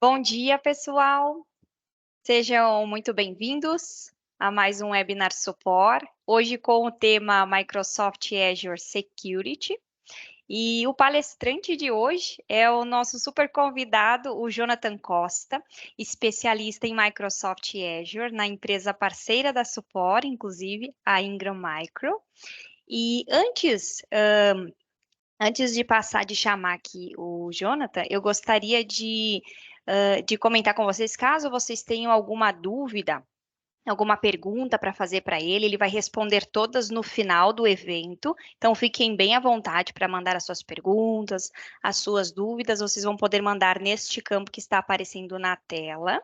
Bom dia, pessoal. Sejam muito bem-vindos a mais um Webinar Support, hoje com o tema Microsoft Azure Security. E o palestrante de hoje é o nosso super convidado, o Jonathan Costa, especialista em Microsoft Azure, na empresa parceira da Support, inclusive a Ingram Micro. E antes de chamar aqui o Jonathan, eu gostaria de comentar com vocês, caso vocês tenham alguma dúvida, alguma pergunta para fazer para ele vai responder todas no final do evento. Então, fiquem bem à vontade para mandar as suas perguntas, as suas dúvidas, vocês vão poder mandar neste campo que está aparecendo na tela.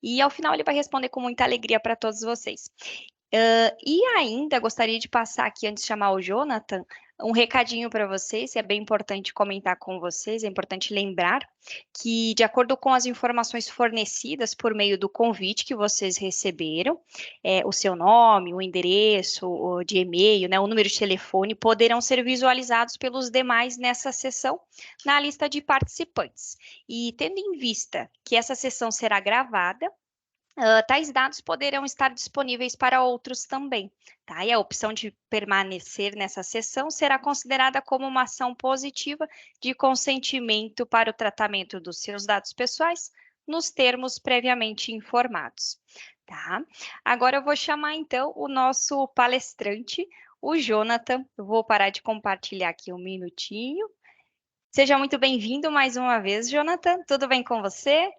E ao final ele vai responder com muita alegria para todos vocês. E ainda gostaria de passar aqui, antes de chamar o Jonathan, um recadinho para vocês, é bem importante comentar com vocês, é importante lembrar que, de acordo com as informações fornecidas por meio do convite que vocês receberam, o seu nome, o endereço de e-mail, né, o número de telefone, poderão ser visualizados pelos demais nessa sessão, na lista de participantes. E tendo em vista que essa sessão será gravada, tais dados poderão estar disponíveis para outros também, tá? E a opção de permanecer nessa sessão será considerada como uma ação positiva de consentimento para o tratamento dos seus dados pessoais nos termos previamente informados, tá? Agora eu vou chamar então o nosso palestrante, o Jonathan. Eu vou parar de compartilhar aqui um minutinho. Seja muito bem-vindo mais uma vez, Jonathan. Tudo bem com você?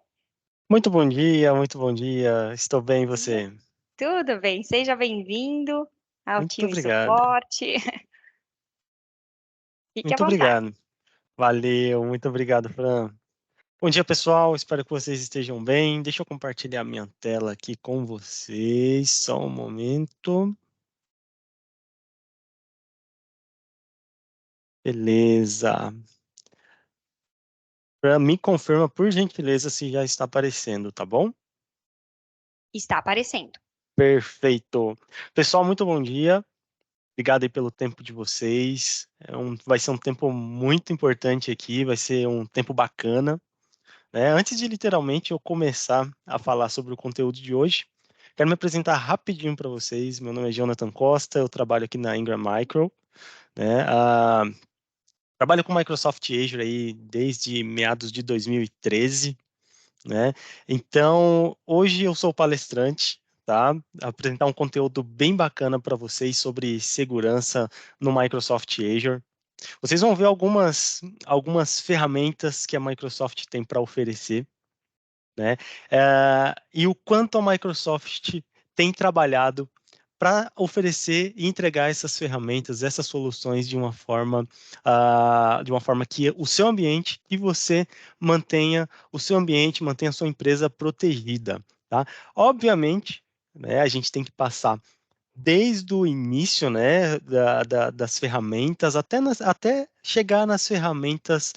Muito bom dia, muito bom dia. Estou bem, e você? Tudo bem, seja bem-vindo ao Muito time obrigado. suporte. Fique à Muito vontade. obrigado. Valeu, muito obrigado, Fran. Bom dia, pessoal. Espero que vocês estejam bem. Deixa eu compartilhar minha tela aqui com vocês. Só um momento. Beleza. Fran, me confirma, por gentileza, se já está aparecendo, tá bom? Está aparecendo. Perfeito. Pessoal, muito bom dia. Obrigado aí pelo tempo de vocês. Vai ser um tempo muito importante aqui, vai ser um tempo bacana. Né? Antes de literalmente eu começar a falar sobre o conteúdo de hoje, quero me apresentar rapidinho para vocês. Meu nome é Jonathan Costa, eu trabalho aqui na Ingram Micro, né? Trabalho com Microsoft Azure aí desde meados de 2013, né? Então, hoje eu sou palestrante, tá? Apresentar um conteúdo bem bacana para vocês sobre segurança no Microsoft Azure. Vocês vão ver algumas ferramentas que a Microsoft tem para oferecer, né? E o quanto a Microsoft tem trabalhado para oferecer e entregar essas ferramentas, essas soluções de uma forma que o seu ambiente e você mantenha o seu ambiente, mantenha a sua empresa protegida, tá? Obviamente, né, a gente tem que passar desde o início, né, das ferramentas até chegar nas ferramentas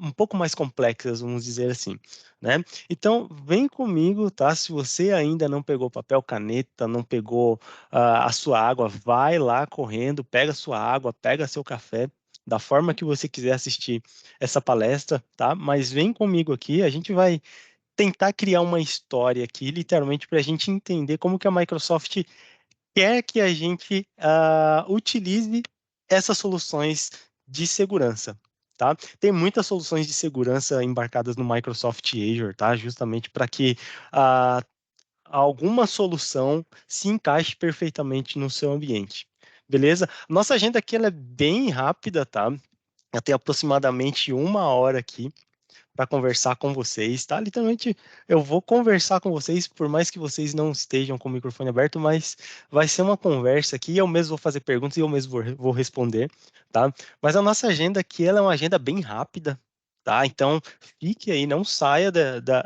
um pouco mais complexas, vamos dizer assim, né? Então, vem comigo, tá? Se você ainda não pegou papel, caneta, não pegou a sua água, vai lá correndo, pega sua água, pega seu café, da forma que você quiser assistir essa palestra, tá? Mas vem comigo aqui, a gente vai tentar criar uma história aqui, literalmente, para a gente entender como que a Microsoft quer que a gente utilize essas soluções de segurança, tá? Tem muitas soluções de segurança embarcadas no Microsoft Azure, tá? Justamente para que ah, alguma solução se encaixe perfeitamente no seu ambiente. Beleza? Nossa agenda aqui ela é bem rápida, tá? Eu tenho aproximadamente 1 hora aqui para conversar com vocês, tá? Literalmente, eu vou conversar com vocês, por mais que vocês não estejam com o microfone aberto, mas vai ser uma conversa aqui, eu mesmo vou fazer perguntas e eu mesmo vou responder, tá? Mas a nossa agenda aqui, ela é uma agenda bem rápida, tá? Então, fique aí, não saia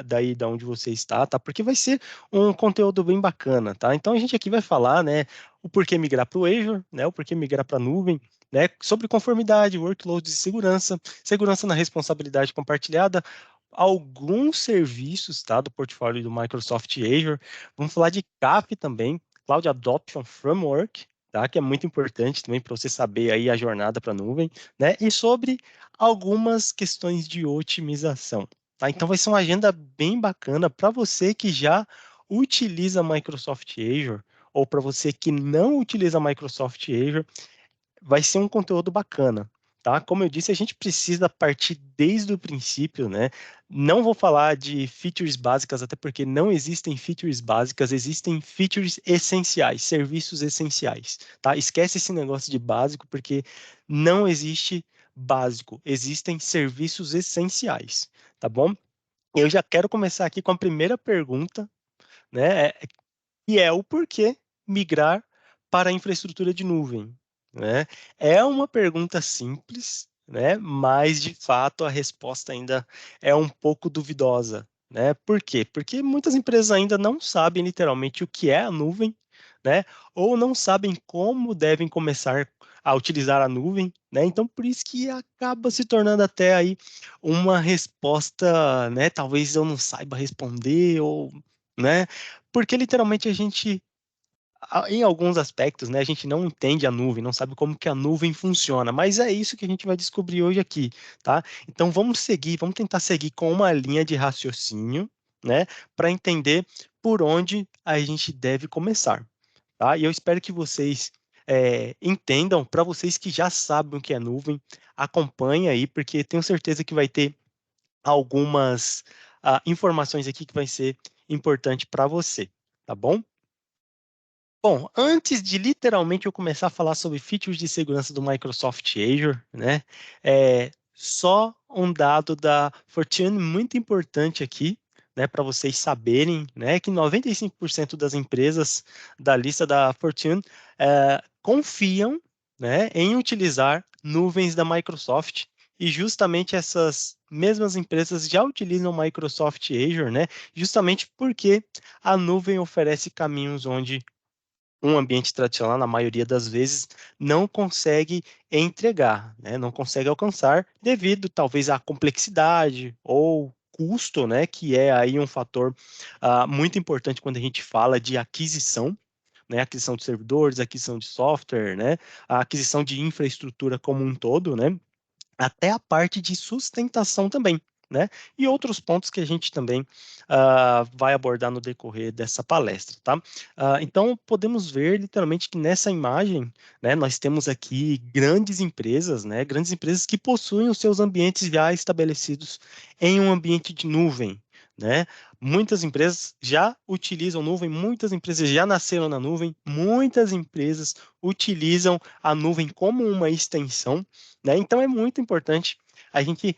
daí da onde você está, tá? Porque vai ser um conteúdo bem bacana, tá? Então, a gente aqui vai falar, né, o porquê migrar para o Azure, né, o porquê migrar para a nuvem, né, sobre conformidade, workloads de segurança, segurança na responsabilidade compartilhada, alguns serviços, tá, do portfólio do Microsoft Azure. Vamos falar de CAF também, Cloud Adoption Framework, tá, que é muito importante também para você saber aí a jornada para a nuvem, né, e sobre algumas questões de otimização. tá? Então vai ser uma agenda bem bacana para você que já utiliza Microsoft Azure ou para você que não utiliza Microsoft Azure, vai ser um conteúdo bacana, tá? Como eu disse, a gente precisa partir desde o princípio, né? Não vou falar de features básicas, até porque não existem features básicas, existem features essenciais, serviços essenciais, tá? Esquece esse negócio de básico, porque não existe básico, existem serviços essenciais, tá bom? Eu já quero começar aqui com a primeira pergunta, né? E é o porquê migrar para a infraestrutura de nuvem, né? É uma pergunta simples, né? Mas de fato a resposta ainda é um pouco duvidosa, né? Por quê? Porque muitas empresas ainda não sabem literalmente o que é a nuvem, né? Ou não sabem como devem começar a utilizar a nuvem, né? Então por isso que acaba se tornando até aí uma resposta, né? Talvez eu não saiba responder ou, né? Porque literalmente a gente, em alguns aspectos, né, a gente não entende a nuvem, não sabe como que a nuvem funciona, mas é isso que a gente vai descobrir hoje aqui, tá? Então vamos seguir, vamos tentar seguir com uma linha de raciocínio, né, para entender por onde a gente deve começar, tá? E eu espero que vocês entendam, para vocês que já sabem o que é nuvem, acompanhe aí, porque tenho certeza que vai ter algumas informações aqui que vai ser importante para você, tá bom? Bom, antes de literalmente eu começar a falar sobre features de segurança do Microsoft Azure, né, só um dado da Fortune muito importante aqui, né, para vocês saberem, né, que 95% das empresas da lista da Fortune confiam, né, em utilizar nuvens da Microsoft, e justamente essas mesmas empresas já utilizam o Microsoft Azure, né, justamente porque a nuvem oferece caminhos onde um ambiente tradicional, na maioria das vezes, não consegue entregar, né? Não consegue alcançar, devido talvez à complexidade ou custo, né? Que é aí um fator muito importante quando a gente fala de aquisição, né? Aquisição de servidores, aquisição de software, né? A aquisição de infraestrutura como um todo, né? Até a parte de sustentação também, né? E outros pontos que a gente também vai abordar no decorrer dessa palestra, tá? Então, podemos ver literalmente que nessa imagem, né, nós temos aqui grandes empresas, né? Grandes empresas que possuem os seus ambientes já estabelecidos em um ambiente de nuvem, né? Muitas empresas já utilizam nuvem, muitas empresas já nasceram na nuvem, muitas empresas utilizam a nuvem como uma extensão, né? Então é muito importante a gente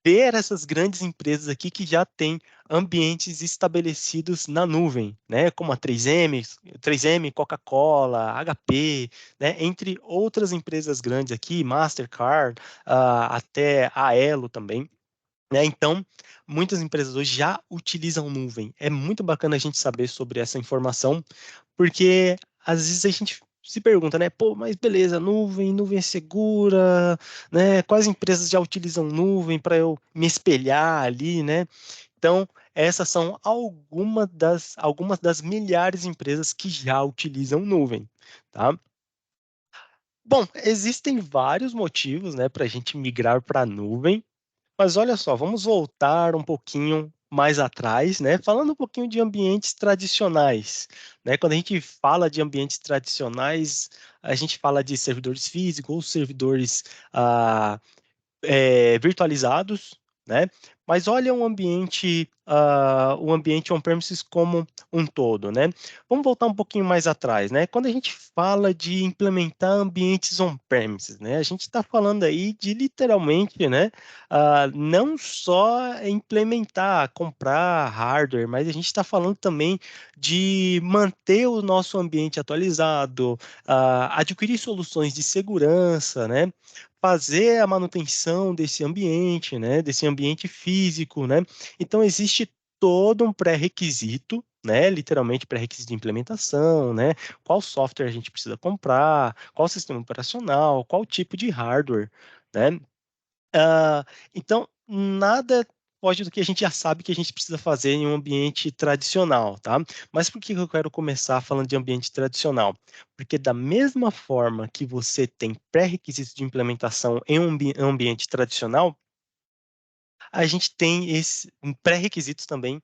ver essas grandes empresas aqui que já têm ambientes estabelecidos na nuvem, né? Como a 3M, Coca-Cola, HP, né? Entre outras empresas grandes aqui, Mastercard, até a Elo também, né? Então, muitas empresas hoje já utilizam nuvem. É muito bacana a gente saber sobre essa informação, porque às vezes a gente se pergunta, né? Pô, mas beleza, nuvem é segura, né? Quais empresas já utilizam nuvem para eu me espelhar ali, né? Então, essas são algumas das milhares de empresas que já utilizam nuvem, tá? Bom, existem vários motivos, né, para a gente migrar para a nuvem. Mas olha só, vamos voltar um pouquinho mais atrás, né? Falando um pouquinho de ambientes tradicionais, né? Quando a gente fala de ambientes tradicionais, a gente fala de servidores físicos ou servidores virtualizados, né? Mas olha o ambiente on-premises como um todo, né? Vamos voltar um pouquinho mais atrás, né? Quando a gente fala de implementar ambientes on-premises, né? A gente está falando aí de literalmente, né? Não só implementar, comprar hardware, mas a gente está falando também de manter o nosso ambiente atualizado, adquirir soluções de segurança, né? Fazer a manutenção desse ambiente, né, desse ambiente físico, né? Então existe todo um pré-requisito, né, literalmente pré-requisito de implementação, né? Qual software a gente precisa comprar, qual sistema operacional, qual tipo de hardware, né? Então, nada foge do que a gente já sabe que a gente precisa fazer em um ambiente tradicional, tá? Mas por que eu quero começar falando de ambiente tradicional? Porque da mesma forma que você tem pré-requisitos de implementação em um ambiente tradicional, a gente tem pré-requisitos também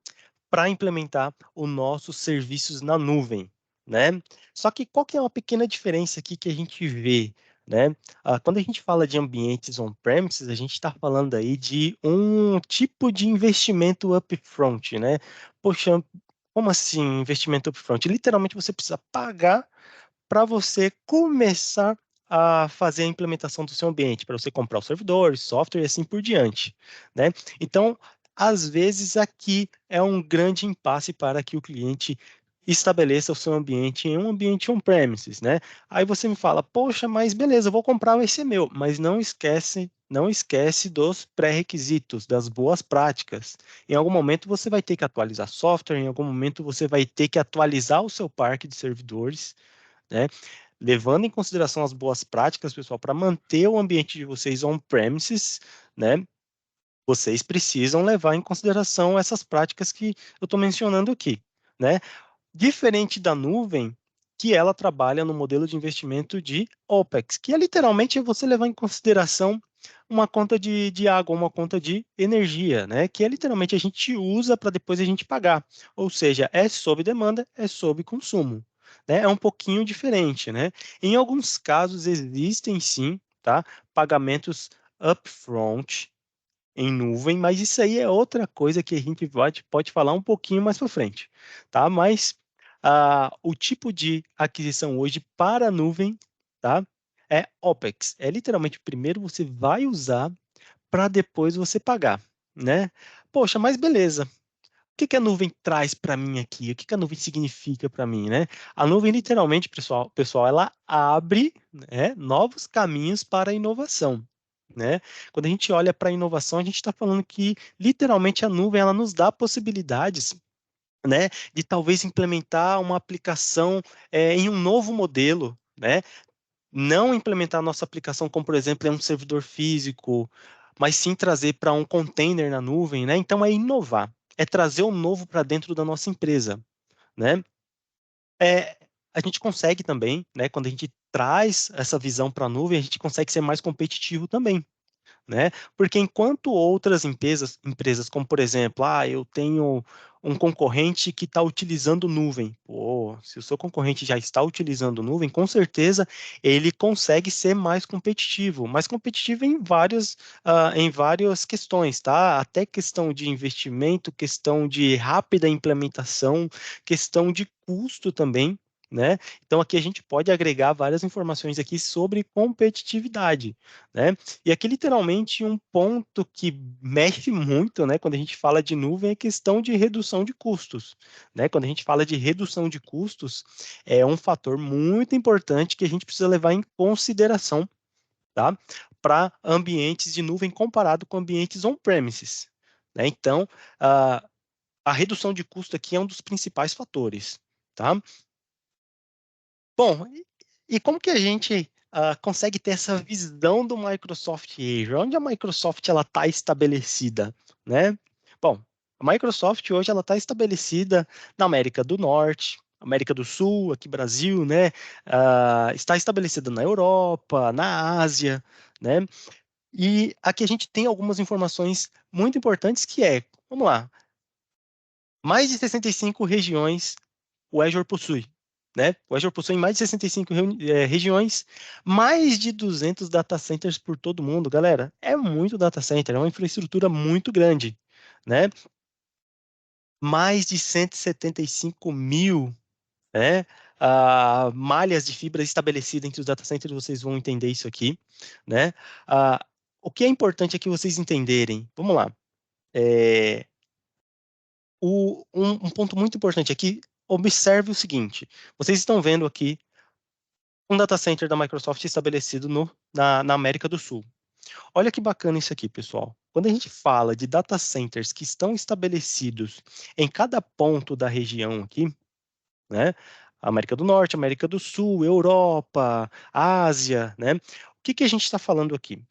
para implementar os nossos serviços na nuvem, né? Só que qual que é uma pequena diferença aqui que a gente vê, né? Quando a gente fala de ambientes on-premises, a gente está falando aí de um tipo de investimento upfront, né? Poxa, como assim investimento upfront? Literalmente você precisa pagar para você começar a fazer a implementação do seu ambiente, para você comprar os servidores, software e assim por diante, né? Então, às vezes aqui é um grande impasse para que o cliente estabeleça o seu ambiente em um ambiente on-premises, né? Aí você me fala, poxa, mas beleza, eu vou comprar, vai ser meu, mas não esquece dos pré-requisitos, das boas práticas. Em algum momento você vai ter que atualizar software, em algum momento você vai ter que atualizar o seu parque de servidores, né? Levando em consideração as boas práticas, pessoal, para manter o ambiente de vocês on-premises, né? Vocês precisam levar em consideração essas práticas que eu estou mencionando aqui, né? Diferente da nuvem, que ela trabalha no modelo de investimento de OPEX, que é literalmente você levar em consideração uma conta de água, uma conta de energia, né? Que é literalmente a gente usa para depois a gente pagar. Ou seja, é sob demanda, é sob consumo. Né? É um pouquinho diferente, né? Em alguns casos existem sim, tá? Pagamentos upfront em nuvem, mas isso aí é outra coisa que a gente pode falar um pouquinho mais para frente, tá? Mas o tipo de aquisição hoje para a nuvem, tá? É OPEX. É literalmente primeiro você vai usar para depois você pagar, né? Poxa, mas beleza. O que que a nuvem traz para mim aqui? O que que a nuvem significa para mim, né? A nuvem literalmente, pessoal, ela abre, né, novos caminhos para a inovação, né? Quando a gente olha para a inovação, a gente está falando que literalmente a nuvem ela nos dá possibilidades, né, de talvez implementar uma aplicação em um novo modelo, né? Não implementar a nossa aplicação como, por exemplo, em um servidor físico, mas sim trazer para um container na nuvem, né? Então é inovar, é trazer o novo para dentro da nossa empresa, né? É, a gente consegue também, né? Quando a gente traz essa visão para a nuvem, a gente consegue ser mais competitivo também, né? Porque enquanto outras empresas como por exemplo, eu tenho um concorrente que está utilizando nuvem. Pô, se o seu concorrente já está utilizando nuvem, com certeza ele consegue ser mais competitivo em várias questões, tá? Até questão de investimento, questão de rápida implementação, questão de custo também. Né? Então aqui a gente pode agregar várias informações aqui sobre competitividade, né? E aqui, literalmente, um ponto que mexe muito, né, quando a gente fala de nuvem, é a questão de redução de custos, né? Quando a gente fala de redução de custos, é um fator muito importante que a gente precisa levar em consideração, tá? Para ambientes de nuvem comparado com ambientes on-premises, né? Então, a, a redução de custo aqui é um dos principais fatores, tá? Bom, e como que a gente consegue ter essa visão do Microsoft Azure? Onde a Microsoft ela está estabelecida, né? Bom, a Microsoft hoje ela está estabelecida na América do Norte, América do Sul, aqui Brasil, né? Está estabelecida na Europa, na Ásia, né? E aqui a gente tem algumas informações muito importantes que vamos lá, mais de 65 regiões o Azure possui, né? O Azure possui mais de 65 regiões, mais de 200 data centers por todo mundo, galera. É muito data center, é uma infraestrutura muito grande, né? Mais de 175 mil, né? Malhas de fibra estabelecidas entre os data centers, vocês vão entender isso aqui, né? Ah, o que é importante é que vocês entenderem, vamos lá, é, um ponto muito importante aqui, observe o seguinte, vocês estão vendo aqui um data center da Microsoft estabelecido na América do Sul. Olha que bacana isso aqui, pessoal. Quando a gente fala de data centers que estão estabelecidos em cada ponto da região aqui, né? América do Norte, América do Sul, Europa, Ásia, né? O que que a gente está falando aqui?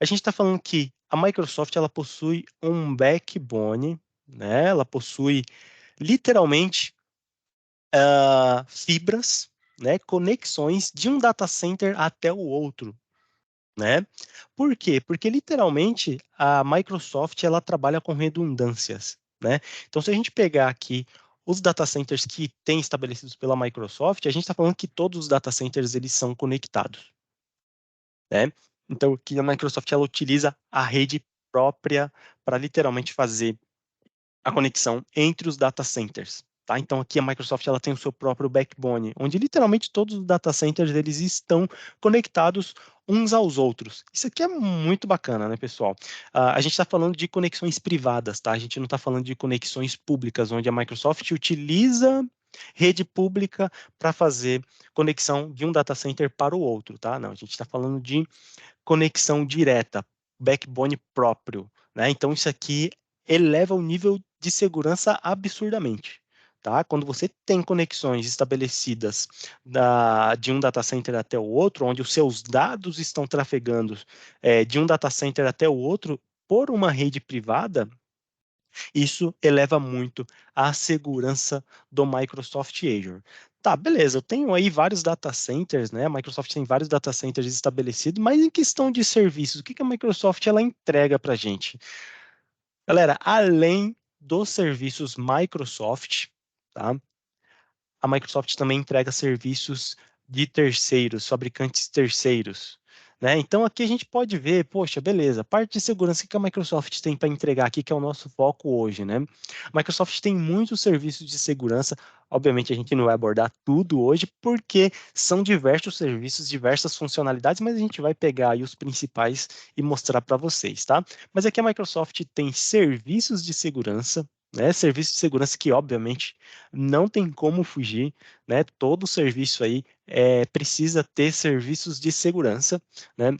A gente está falando que a Microsoft ela possui um backbone, né? Ela possui literalmente fibras, né? Conexões de um data center até o outro. né? Por quê? Porque literalmente a Microsoft ela trabalha com redundâncias, né? Então, se a gente pegar aqui os data centers que tem estabelecidos pela Microsoft, a gente está falando que todos os data centers eles são conectados, né? Então, que a Microsoft ela utiliza a rede própria para literalmente fazer a conexão entre os data centers. Tá? Então aqui a Microsoft ela tem o seu próprio backbone, onde literalmente todos os data centers eles estão conectados uns aos outros. Isso aqui é muito bacana, né, pessoal? A gente está falando de conexões privadas, tá? A gente não está falando de conexões públicas, onde a Microsoft utiliza rede pública para fazer conexão de um data center para o outro, tá? Não, a gente está falando de conexão direta, backbone próprio, né? Então isso aqui eleva o nível de segurança absurdamente. Tá? Quando você tem conexões estabelecidas de um data center até o outro, onde os seus dados estão trafegando de um data center até o outro por uma rede privada, isso eleva muito a segurança do Microsoft Azure. Tá, beleza, eu tenho aí vários data centers, né? A Microsoft tem vários data centers estabelecidos, mas em questão de serviços, o que que a Microsoft ela entrega para a gente? Galera, além dos serviços Microsoft, tá? A Microsoft também entrega serviços de terceiros, fabricantes terceiros, né? Então aqui a gente pode ver, poxa, beleza, parte de segurança que a Microsoft tem para entregar aqui, que é o nosso foco hoje, né? A Microsoft tem muitos serviços de segurança, obviamente a gente não vai abordar tudo hoje, porque são diversos serviços, diversas funcionalidades, mas a gente vai pegar aí os principais e mostrar para vocês, tá? Mas aqui a Microsoft tem serviços de segurança, né? Serviços de segurança que, obviamente, não tem como fugir, né? Todo serviço aí precisa ter serviços de segurança, né?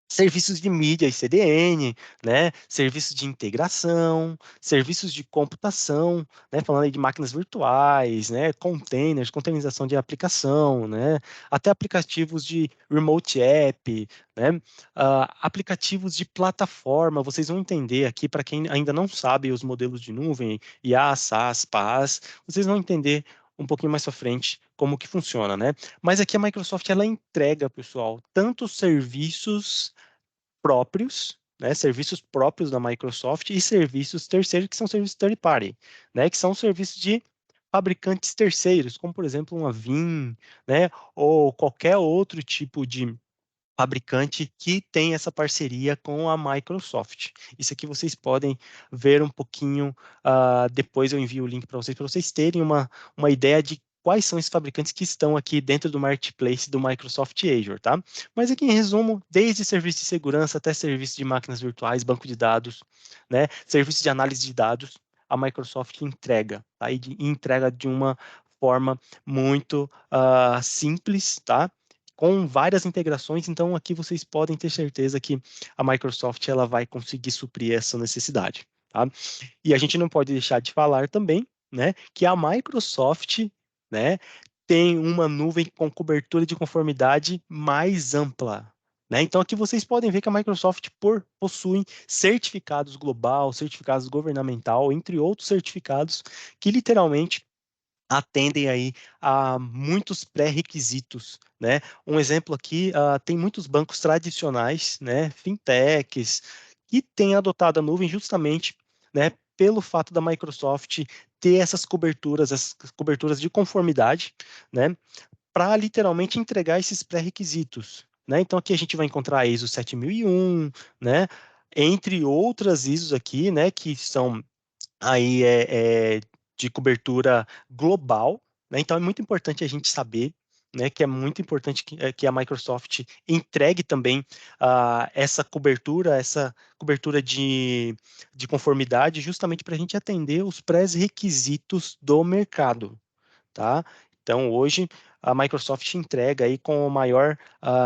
Serviços de mídia e CDN, né? Serviços de integração, serviços de computação, né? Falando aí de máquinas virtuais, né? Containers, containerização de aplicação, né? Até aplicativos de remote app, né? Aplicativos de plataforma, vocês vão entender aqui, para quem ainda não sabe os modelos de nuvem, IaaS, SaaS, PaaS, vocês vão entender um pouquinho mais para frente como que funciona, né? Mas aqui a Microsoft ela entrega, pessoal, tanto serviços próprios, né, serviços próprios da Microsoft e serviços terceiros, que são serviços third party, né, que são serviços de fabricantes terceiros, como por exemplo uma Vim, né, ou qualquer outro tipo de fabricante que tem essa parceria com a Microsoft. Isso aqui vocês podem ver um pouquinho, depois eu envio o link para vocês terem uma ideia de quais são esses fabricantes que estão aqui dentro do marketplace do Microsoft Azure, tá? Mas aqui em resumo, desde serviço de segurança até serviço de máquinas virtuais, banco de dados, né, serviço de análise de dados, a Microsoft entrega, tá? E entrega de uma forma muito simples, tá? Com várias integrações, então aqui vocês podem ter certeza que a Microsoft ela vai conseguir suprir essa necessidade, tá? E a gente não pode deixar de falar também, né, que a Microsoft, né, tem uma nuvem com cobertura de conformidade mais ampla, né? Então aqui vocês podem ver que a Microsoft possui certificados global, certificados governamental, entre outros certificados que literalmente atendem aí a muitos pré-requisitos, né? Um exemplo aqui, tem muitos bancos tradicionais, né, fintechs, que têm adotado a nuvem justamente, né, pelo fato da Microsoft ter essas coberturas de conformidade, né, para literalmente entregar esses pré-requisitos, né? Então aqui a gente vai encontrar a ISO 7001, né, entre outras ISOs aqui, né, que são aí de cobertura global, né? Então é muito importante a gente saber, né, que é muito importante que a Microsoft entregue também essa cobertura de conformidade, justamente para a gente atender os pré-requisitos do mercado, tá? Então hoje a Microsoft entrega aí com a maior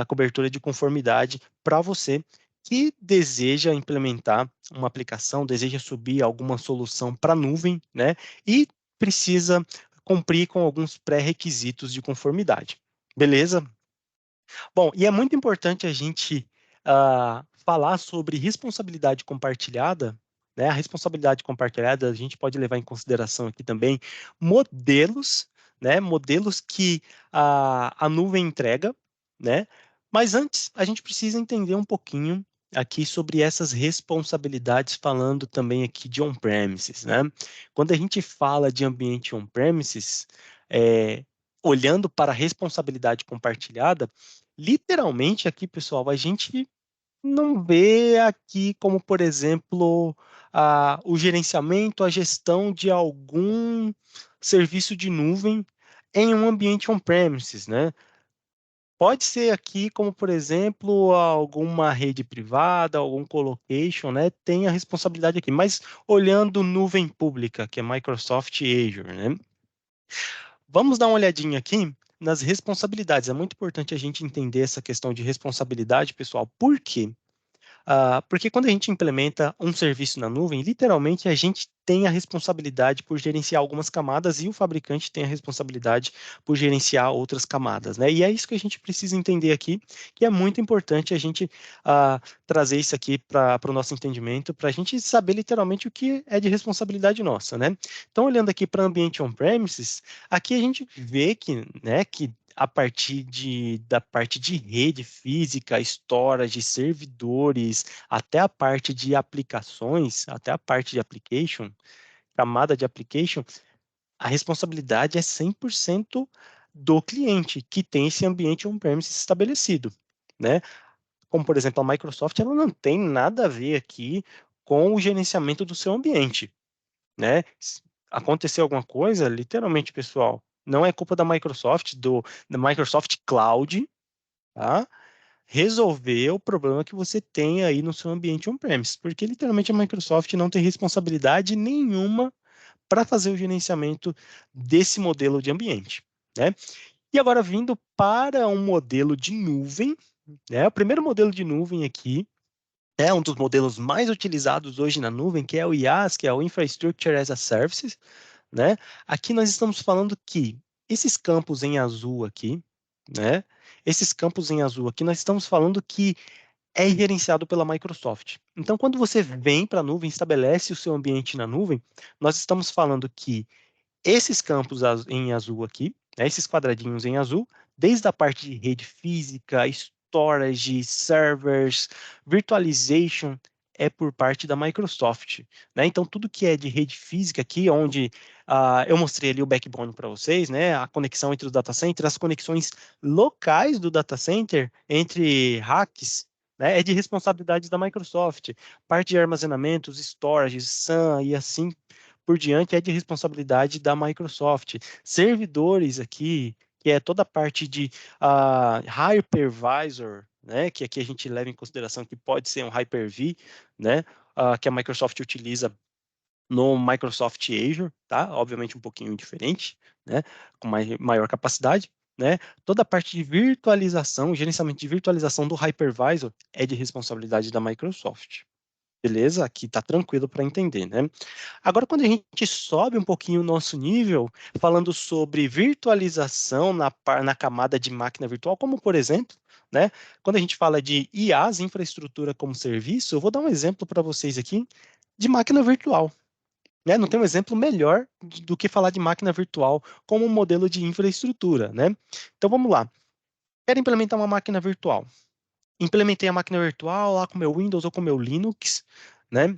cobertura de conformidade para você que deseja implementar uma aplicação, deseja subir alguma solução para a nuvem, né? E precisa cumprir com alguns pré-requisitos de conformidade. Beleza? Bom, e é muito importante a gente falar sobre responsabilidade compartilhada, né? A responsabilidade compartilhada, a gente pode levar em consideração aqui também modelos, né? Modelos que a nuvem entrega, né? Mas antes, a gente precisa entender um pouquinho aqui sobre essas responsabilidades, falando também aqui de on-premises, né? Quando a gente fala de ambiente on-premises, olhando para a responsabilidade compartilhada, literalmente aqui, pessoal, a gente não vê aqui como, por exemplo, o gerenciamento, a gestão de algum serviço de nuvem em um ambiente on-premises, né? Pode ser aqui como, por exemplo, alguma rede privada, algum colocation, né? Tem a responsabilidade aqui, mas olhando nuvem pública, que é Microsoft Azure, né? Vamos dar uma olhadinha aqui nas responsabilidades. É muito importante a gente entender essa questão de responsabilidade, pessoal. Por quê? Porque quando a gente implementa um serviço na nuvem, literalmente a gente tem a responsabilidade por gerenciar algumas camadas e o fabricante tem a responsabilidade por gerenciar outras camadas, né? E é isso que a gente precisa entender aqui, que é muito importante a gente trazer isso aqui para o nosso entendimento, para a gente saber literalmente o que é de responsabilidade nossa, né? Então, olhando aqui para ambiente on-premises, aqui a gente vê que, né, que a partir da parte de rede física, storage, servidores, até a parte de aplicações, até a parte de application, camada de application, a responsabilidade é 100% do cliente que tem esse ambiente on-premise estabelecido, né? Como, por exemplo, a Microsoft, ela não tem nada a ver aqui com o gerenciamento do seu ambiente, né? Se acontecer alguma coisa, literalmente, pessoal, não é culpa da Microsoft, da Microsoft Cloud, tá? Resolver o problema que você tem aí no seu ambiente on-premise, porque literalmente a Microsoft não tem responsabilidade nenhuma para fazer o gerenciamento desse modelo de ambiente, né? E agora vindo para um modelo de nuvem, né? O primeiro modelo de nuvem aqui é um dos modelos mais utilizados hoje na nuvem, que é o IaaS, que é o Infrastructure as a Service, né? Aqui nós estamos falando que esses campos em azul aqui, né? Esses campos em azul aqui, nós estamos falando que é gerenciado pela Microsoft. Então, quando você vem para a nuvem, estabelece o seu ambiente na nuvem, nós estamos falando que esses campos em azul aqui, né, esses quadradinhos em azul, desde a parte de rede física, storage, servers, virtualization, é por parte da Microsoft, né? Então, tudo que é de rede física aqui, onde eu mostrei ali o backbone para vocês, né? A conexão entre os data centers, as conexões locais do data center entre racks, né? É de responsabilidade da Microsoft. Parte de armazenamentos, storage, SAN e assim por diante é de responsabilidade da Microsoft. Servidores aqui, que é toda a parte de hypervisor, né, que aqui a gente leva em consideração que pode ser um Hyper-V, né, que a Microsoft utiliza no Microsoft Azure, tá? Obviamente um pouquinho diferente, né, com maior capacidade, né? Toda a parte de virtualização, gerenciamento de virtualização do hypervisor é de responsabilidade da Microsoft. Beleza? Aqui tá tranquilo para entender, né? Agora, quando a gente sobe um pouquinho o nosso nível, falando sobre virtualização na camada de máquina virtual, como por exemplo, né? Quando a gente fala de IaaS, infraestrutura como serviço, eu vou dar um exemplo para vocês aqui de máquina virtual, né? Não tem um exemplo melhor do que falar de máquina virtual como um modelo de infraestrutura, né? Então vamos lá. Quero implementar uma máquina virtual. Implementei a máquina virtual lá com meu Windows ou com meu Linux, né?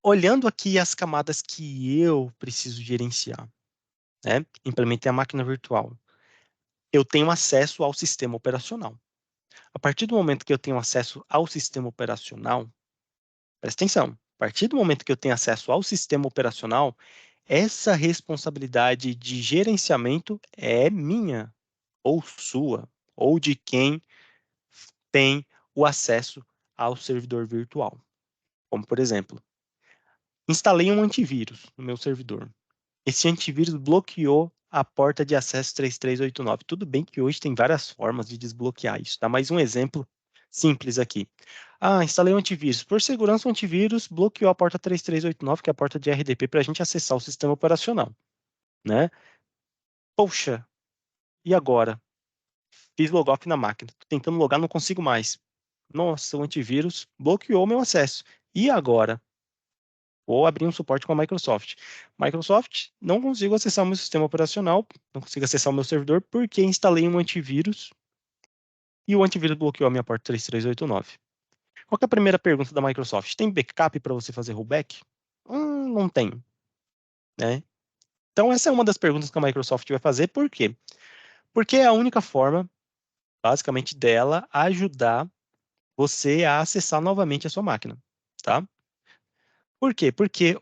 Olhando aqui as camadas que eu preciso gerenciar, né? Implementei a máquina virtual. Eu tenho acesso ao sistema operacional. A partir do momento que eu tenho acesso ao sistema operacional, presta atenção, a partir do momento que eu tenho acesso ao sistema operacional, essa responsabilidade de gerenciamento é minha, ou sua, ou de quem tem o acesso ao servidor virtual. Como, por exemplo, instalei um antivírus no meu servidor. Esse antivírus bloqueou a porta de acesso 3389. Tudo bem que hoje tem várias formas de desbloquear isso, tá? Mais um exemplo simples aqui. Instalei um antivírus. Por segurança, o antivírus bloqueou a porta 3389, que é a porta de RDP, para a gente acessar o sistema operacional, né? Poxa, e agora? Fiz logout na máquina. Tô tentando logar, não consigo mais. Nossa, o antivírus bloqueou meu acesso. E agora? Ou abrir um suporte com a Microsoft. Microsoft, não consigo acessar o meu sistema operacional, não consigo acessar o meu servidor porque instalei um antivírus e o antivírus bloqueou a minha porta 3389. Qual que é a primeira pergunta da Microsoft? Tem backup para você fazer rollback? Não tem, né? Então, essa é uma das perguntas que a Microsoft vai fazer. Por quê? Porque é a única forma, basicamente, dela ajudar você a acessar novamente a sua máquina, tá? Por quê? Porque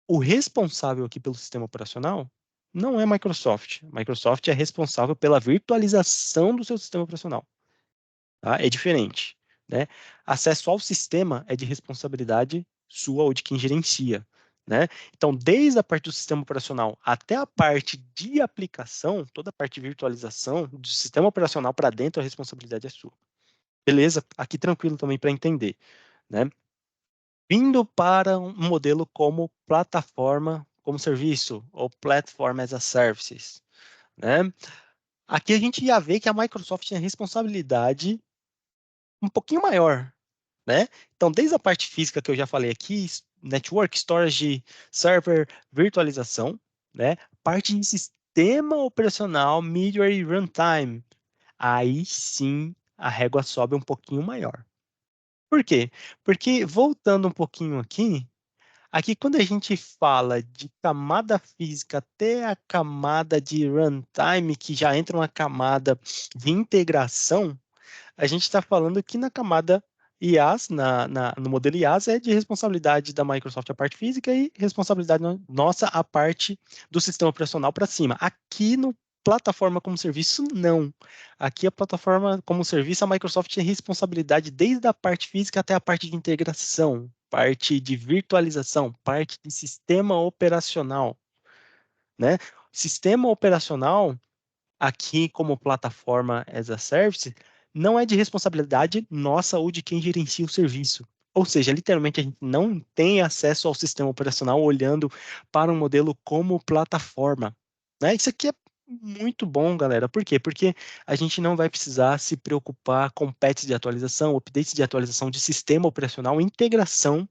o responsável aqui pelo sistema operacional não é a Microsoft. A Microsoft é responsável pela virtualização do seu sistema operacional, tá? É diferente, né? Acesso ao sistema é de responsabilidade sua ou de quem gerencia, né? Então, desde a parte do sistema operacional até a parte de aplicação, toda a parte de virtualização do sistema operacional para dentro, a responsabilidade é sua. Beleza? Aqui tranquilo também para entender, né? Vindo para um modelo como plataforma como serviço, ou Platform as a Service, né? Aqui a gente já vê que a Microsoft tem a responsabilidade um pouquinho maior, né? Então, desde a parte física que eu já falei aqui, network, storage, server, virtualização, né? Parte de sistema operacional, middleware e runtime, aí sim a régua sobe um pouquinho maior. Por quê? Porque, voltando um pouquinho aqui quando a gente fala de camada física até a camada de runtime, que já entra uma camada de integração, a gente está falando que na camada IaaS, no modelo IaaS, é de responsabilidade da Microsoft a parte física e responsabilidade nossa a parte do sistema operacional para cima. Aqui no plataforma como serviço, não. Aqui a plataforma como serviço, a Microsoft tem responsabilidade desde a parte física até a parte de integração, parte de virtualização, parte de sistema operacional, né? Sistema operacional aqui como plataforma as a service, não é de responsabilidade nossa ou de quem gerencia o serviço. Ou seja, literalmente a gente não tem acesso ao sistema operacional olhando para um modelo como plataforma, né? Isso aqui é muito bom, galera. Por quê? Porque a gente não vai precisar se preocupar com patches de atualização, updates de atualização de sistema operacional, integração.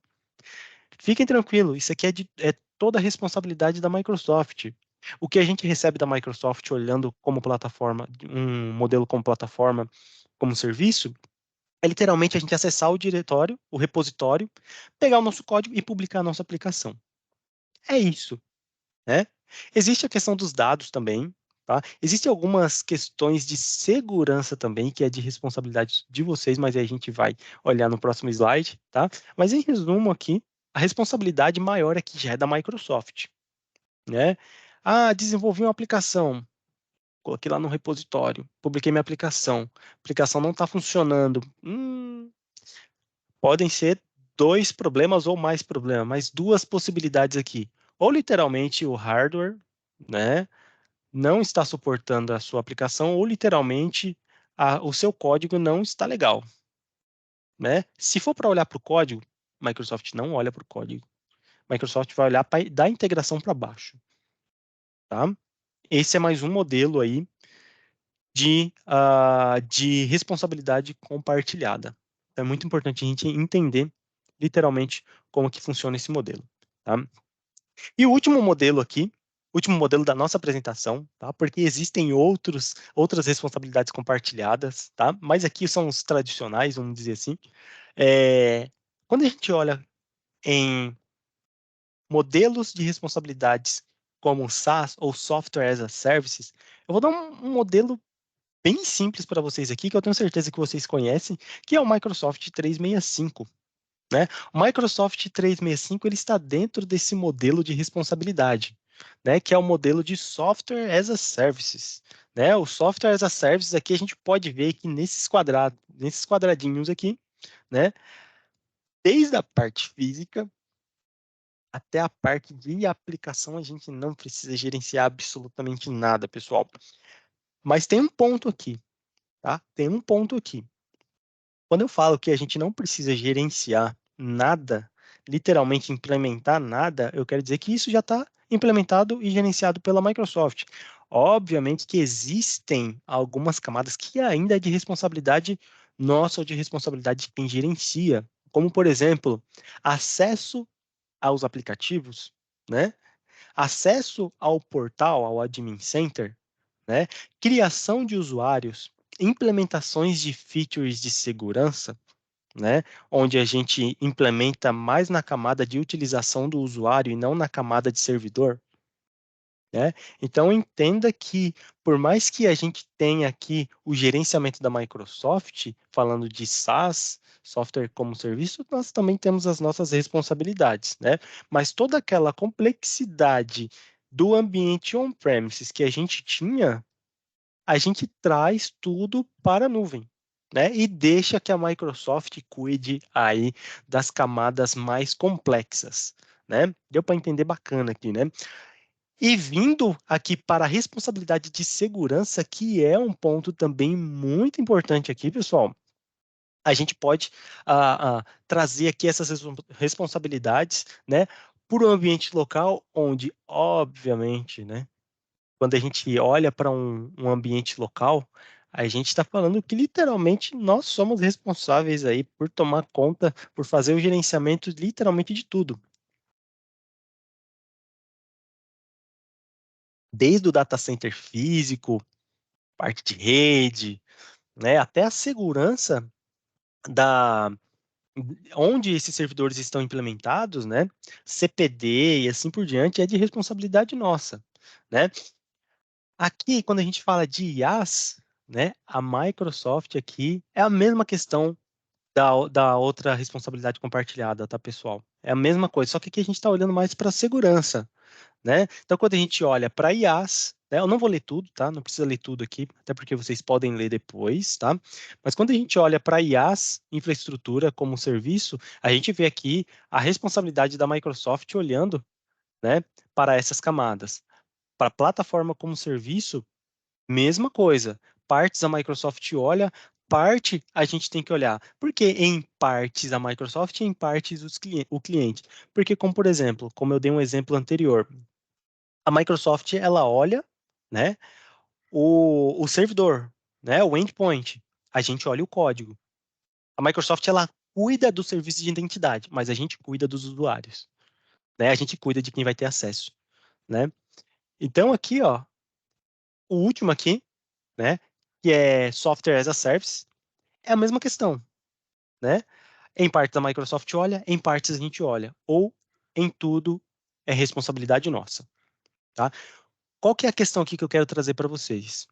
Fiquem tranquilos, isso aqui é toda a responsabilidade da Microsoft. O que a gente recebe da Microsoft olhando como plataforma, um modelo como plataforma, como serviço, é literalmente a gente acessar o diretório, o repositório, pegar o nosso código e publicar a nossa aplicação. É isso, né? Existe a questão dos dados também, tá? Existem algumas questões de segurança também, que é de responsabilidade de vocês, mas aí a gente vai olhar no próximo slide, tá? Mas em resumo aqui, a responsabilidade maior aqui já é da Microsoft, né? Ah, desenvolvi uma aplicação, coloquei lá no repositório, publiquei minha aplicação, a aplicação não está funcionando. Podem ser dois problemas ou mais problemas, mas duas possibilidades aqui. Ou literalmente o hardware, né, não está suportando a sua aplicação, ou literalmente o seu código não está legal, né? Se for para olhar para o código, Microsoft não olha para o código. Microsoft vai olhar da integração para baixo, tá? Esse é mais um modelo aí de responsabilidade compartilhada. Então, é muito importante a gente entender literalmente como que funciona esse modelo, tá? E o último modelo aqui, último modelo da nossa apresentação, tá? Porque existem outras responsabilidades compartilhadas, tá? Mas aqui são os tradicionais, vamos dizer assim. Quando a gente olha em modelos de responsabilidades como SaaS ou Software as a Services, eu vou dar um modelo bem simples para vocês aqui, que eu tenho certeza que vocês conhecem, que é o Microsoft 365. Né? O Microsoft 365 ele está dentro desse modelo de responsabilidade, né? Que é o modelo de Software as a Services. Né? O Software as a Services aqui a gente pode ver que nesses quadradinhos aqui, né? Desde a parte física até a parte de aplicação, a gente não precisa gerenciar absolutamente nada, pessoal. Mas tem um ponto aqui, tá? Tem um ponto aqui. Quando eu falo que a gente não precisa gerenciar nada, literalmente implementar nada, eu quero dizer que isso já está implementado e gerenciado pela Microsoft. Obviamente que existem algumas camadas que ainda é de responsabilidade nossa ou de responsabilidade de quem gerencia, como, por exemplo, acesso aos aplicativos, né? Acesso ao portal, ao Admin Center, né? Criação de usuários, implementações de features de segurança, né, onde a gente implementa mais na camada de utilização do usuário e não na camada de servidor, né? Então, entenda que, por mais que a gente tenha aqui o gerenciamento da Microsoft, falando de SaaS, software como serviço, nós também temos as nossas responsabilidades, né? Mas toda aquela complexidade do ambiente on-premises que a gente tinha, a gente traz tudo para a nuvem, né? E deixa que a Microsoft cuide aí das camadas mais complexas, né? Deu para entender bacana aqui, né? E vindo aqui para a responsabilidade de segurança, que é um ponto também muito importante aqui, pessoal, a gente pode trazer aqui essas responsabilidades, né, por um ambiente local onde, obviamente, né, quando a gente olha para um ambiente local, a gente está falando que literalmente nós somos responsáveis aí por tomar conta, por fazer o gerenciamento literalmente de tudo. Desde o data center físico, parte de rede, né, até a segurança da onde esses servidores estão implementados, né, CPD e assim por diante, é de responsabilidade nossa, né? Aqui, quando a gente fala de IaaS, né, a Microsoft aqui é a mesma questão da outra responsabilidade compartilhada, tá, pessoal? É a mesma coisa, só que aqui a gente está olhando mais para a segurança, né? Então, quando a gente olha para IaaS, né, eu não vou ler tudo, tá? Não precisa ler tudo aqui, até porque vocês podem ler depois, tá? Mas quando a gente olha para IaaS, infraestrutura como serviço, a gente vê aqui a responsabilidade da Microsoft olhando, né, para essas camadas. Para plataforma como serviço, mesma coisa. Partes a Microsoft olha, parte a gente tem que olhar. Por que em partes a Microsoft e em partes o cliente? Porque, como por exemplo, como eu dei um exemplo anterior, a Microsoft ela olha, né, o servidor, né, o endpoint. A gente olha o código. A Microsoft ela cuida do serviço de identidade, mas a gente cuida dos usuários, né? A gente cuida de quem vai ter acesso, né? Então aqui, ó, o último aqui, né, que é Software as a Service, é a mesma questão, né? Em parte a Microsoft olha, em partes a gente olha, ou em tudo é responsabilidade nossa, tá? Qual que é a questão aqui que eu quero trazer para vocês?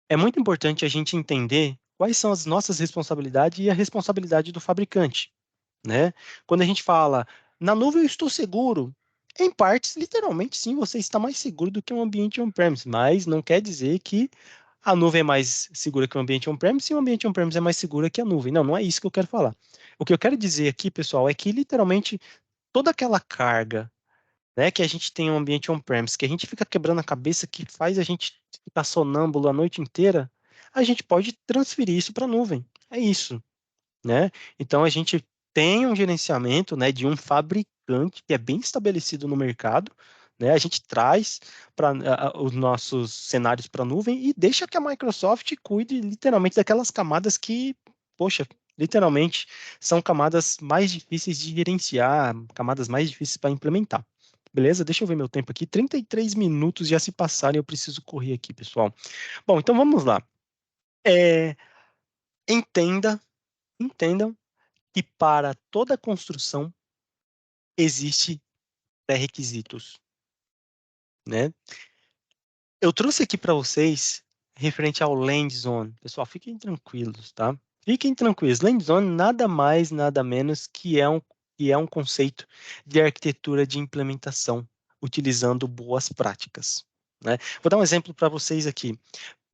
É muito importante a gente entender quais são as nossas responsabilidades e a responsabilidade do fabricante, né? Quando a gente fala, na nuvem eu estou seguro, em partes, literalmente, sim, você está mais seguro do que um ambiente on-premise, mas não quer dizer que a nuvem é mais segura que o ambiente on-premise e o ambiente on-premise é mais seguro que a nuvem. Não, não é isso que eu quero falar. O que eu quero dizer aqui, pessoal, é que literalmente toda aquela carga, né, que a gente tem um ambiente on-premise, que a gente fica quebrando a cabeça, que faz a gente ficar sonâmbulo a noite inteira, a gente pode transferir isso para a nuvem. É isso, né? Então a gente tem um gerenciamento, né, de um fabricante que é bem estabelecido no mercado, né? A gente traz para os nossos cenários para a nuvem e deixa que a Microsoft cuide literalmente daquelas camadas que, poxa, literalmente são camadas mais difíceis de gerenciar, camadas mais difíceis para implementar. Beleza? Deixa eu ver meu tempo aqui. 33 minutos já se passaram e eu preciso correr aqui, pessoal. Bom, então vamos lá. É, entenda, entendam que para toda construção existe pré-requisitos, né? Eu trouxe aqui para vocês referente ao Land Zone. Pessoal, fiquem tranquilos, tá? Fiquem tranquilos. Land Zone nada mais, nada menos que é um conceito de arquitetura de implementação, utilizando boas práticas, né? Vou dar um exemplo para vocês aqui.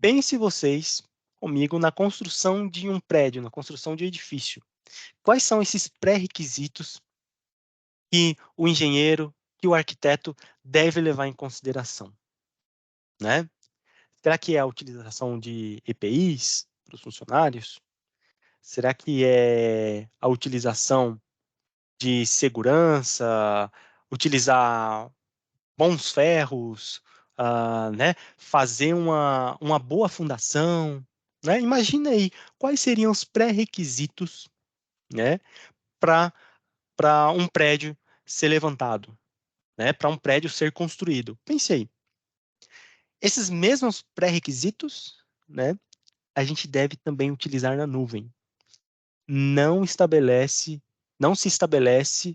Pense vocês comigo na construção de um prédio, na construção de um edifício. Quais são esses pré-requisitos que o engenheiro, que o arquiteto deve levar em consideração, né? Será que é a utilização de EPIs para os funcionários? Será que é a utilização de segurança, utilizar bons ferros, né? Fazer uma boa fundação, né? Imagina aí quais seriam os pré-requisitos, né, para um prédio ser levantado, né, para um prédio ser construído. Pense aí, esses mesmos pré-requisitos, né, a gente deve também utilizar na nuvem. Não se estabelece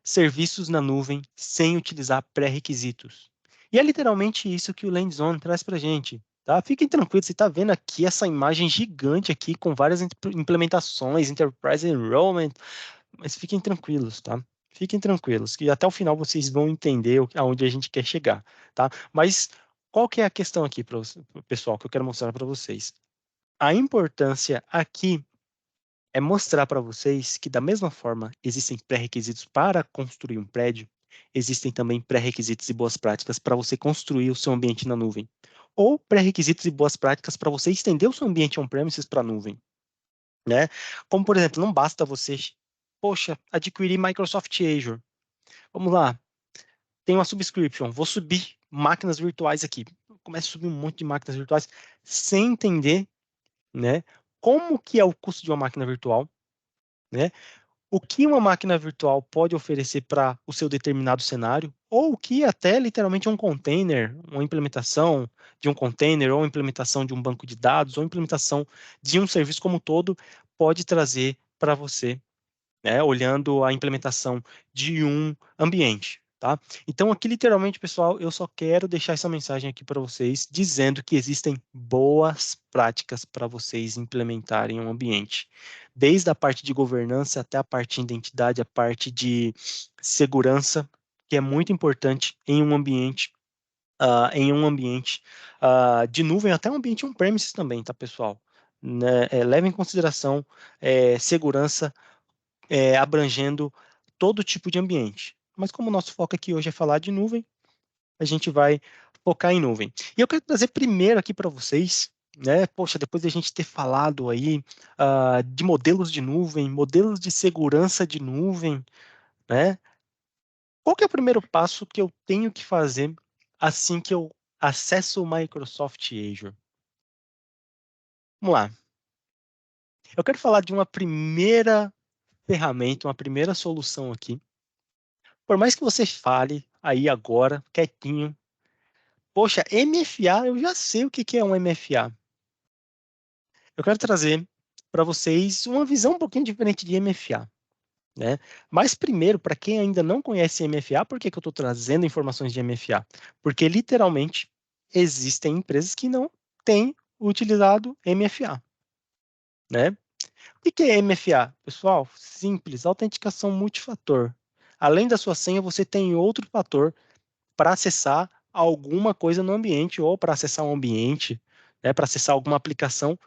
serviços na nuvem sem utilizar pré-requisitos. E é literalmente isso que o Landzone traz para a gente. Tá? Fiquem tranquilos, você está vendo aqui essa imagem gigante aqui com várias implementações, Enterprise Enrollment, mas fiquem tranquilos, tá? Fiquem tranquilos, que até o final vocês vão entender aonde a gente quer chegar, tá? Mas qual que é a questão aqui, pessoal, que eu quero mostrar para vocês? A importância aqui é mostrar para vocês que, da mesma forma, existem pré-requisitos para construir um prédio, existem também pré-requisitos e boas práticas para você construir o seu ambiente na nuvem, ou pré-requisitos e boas práticas para você estender o seu ambiente on-premises para a nuvem, né? Como, por exemplo, não basta você, poxa, adquirir Microsoft Azure. Vamos lá, tem uma subscription, vou subir máquinas virtuais aqui. Começa a subir um monte de máquinas virtuais sem entender, né, como que é o custo de uma máquina virtual, né? O que uma máquina virtual pode oferecer para o seu determinado cenário, ou o que até literalmente um container, uma implementação de um container, ou implementação de um banco de dados, ou implementação de um serviço como um todo, pode trazer para você, né, olhando a implementação de um ambiente. Tá? Então, aqui, literalmente, pessoal, eu só quero deixar essa mensagem aqui para vocês, dizendo que existem boas práticas para vocês implementarem um ambiente. Desde a parte de governança até a parte de identidade, a parte de segurança, que é muito importante em um ambiente, de nuvem, até um ambiente on-premises também, tá, pessoal? Né? Leve em consideração segurança abrangendo todo tipo de ambiente. Mas como o nosso foco aqui hoje é falar de nuvem, a gente vai focar em nuvem. E eu quero trazer primeiro aqui para vocês, né? Poxa, depois de a gente ter falado aí de modelos de nuvem, modelos de segurança de nuvem, né? Qual que é o primeiro passo que eu tenho que fazer assim que eu acesso o Microsoft Azure? Vamos lá. Eu quero falar de uma primeira ferramenta, uma primeira solução aqui. Por mais que você fale aí agora, quietinho, poxa, MFA, eu já sei o que que é um MFA. Eu quero trazer para vocês uma visão um pouquinho diferente de MFA, né? Mas primeiro, para quem ainda não conhece MFA, por que que eu estou trazendo informações de MFA? Porque literalmente existem empresas que não têm utilizado MFA, né? O que é MFA? Pessoal, simples, autenticação multifator. Além da sua senha, você tem outro fator para acessar alguma coisa no ambiente ou para acessar um ambiente, né, para acessar alguma aplicação,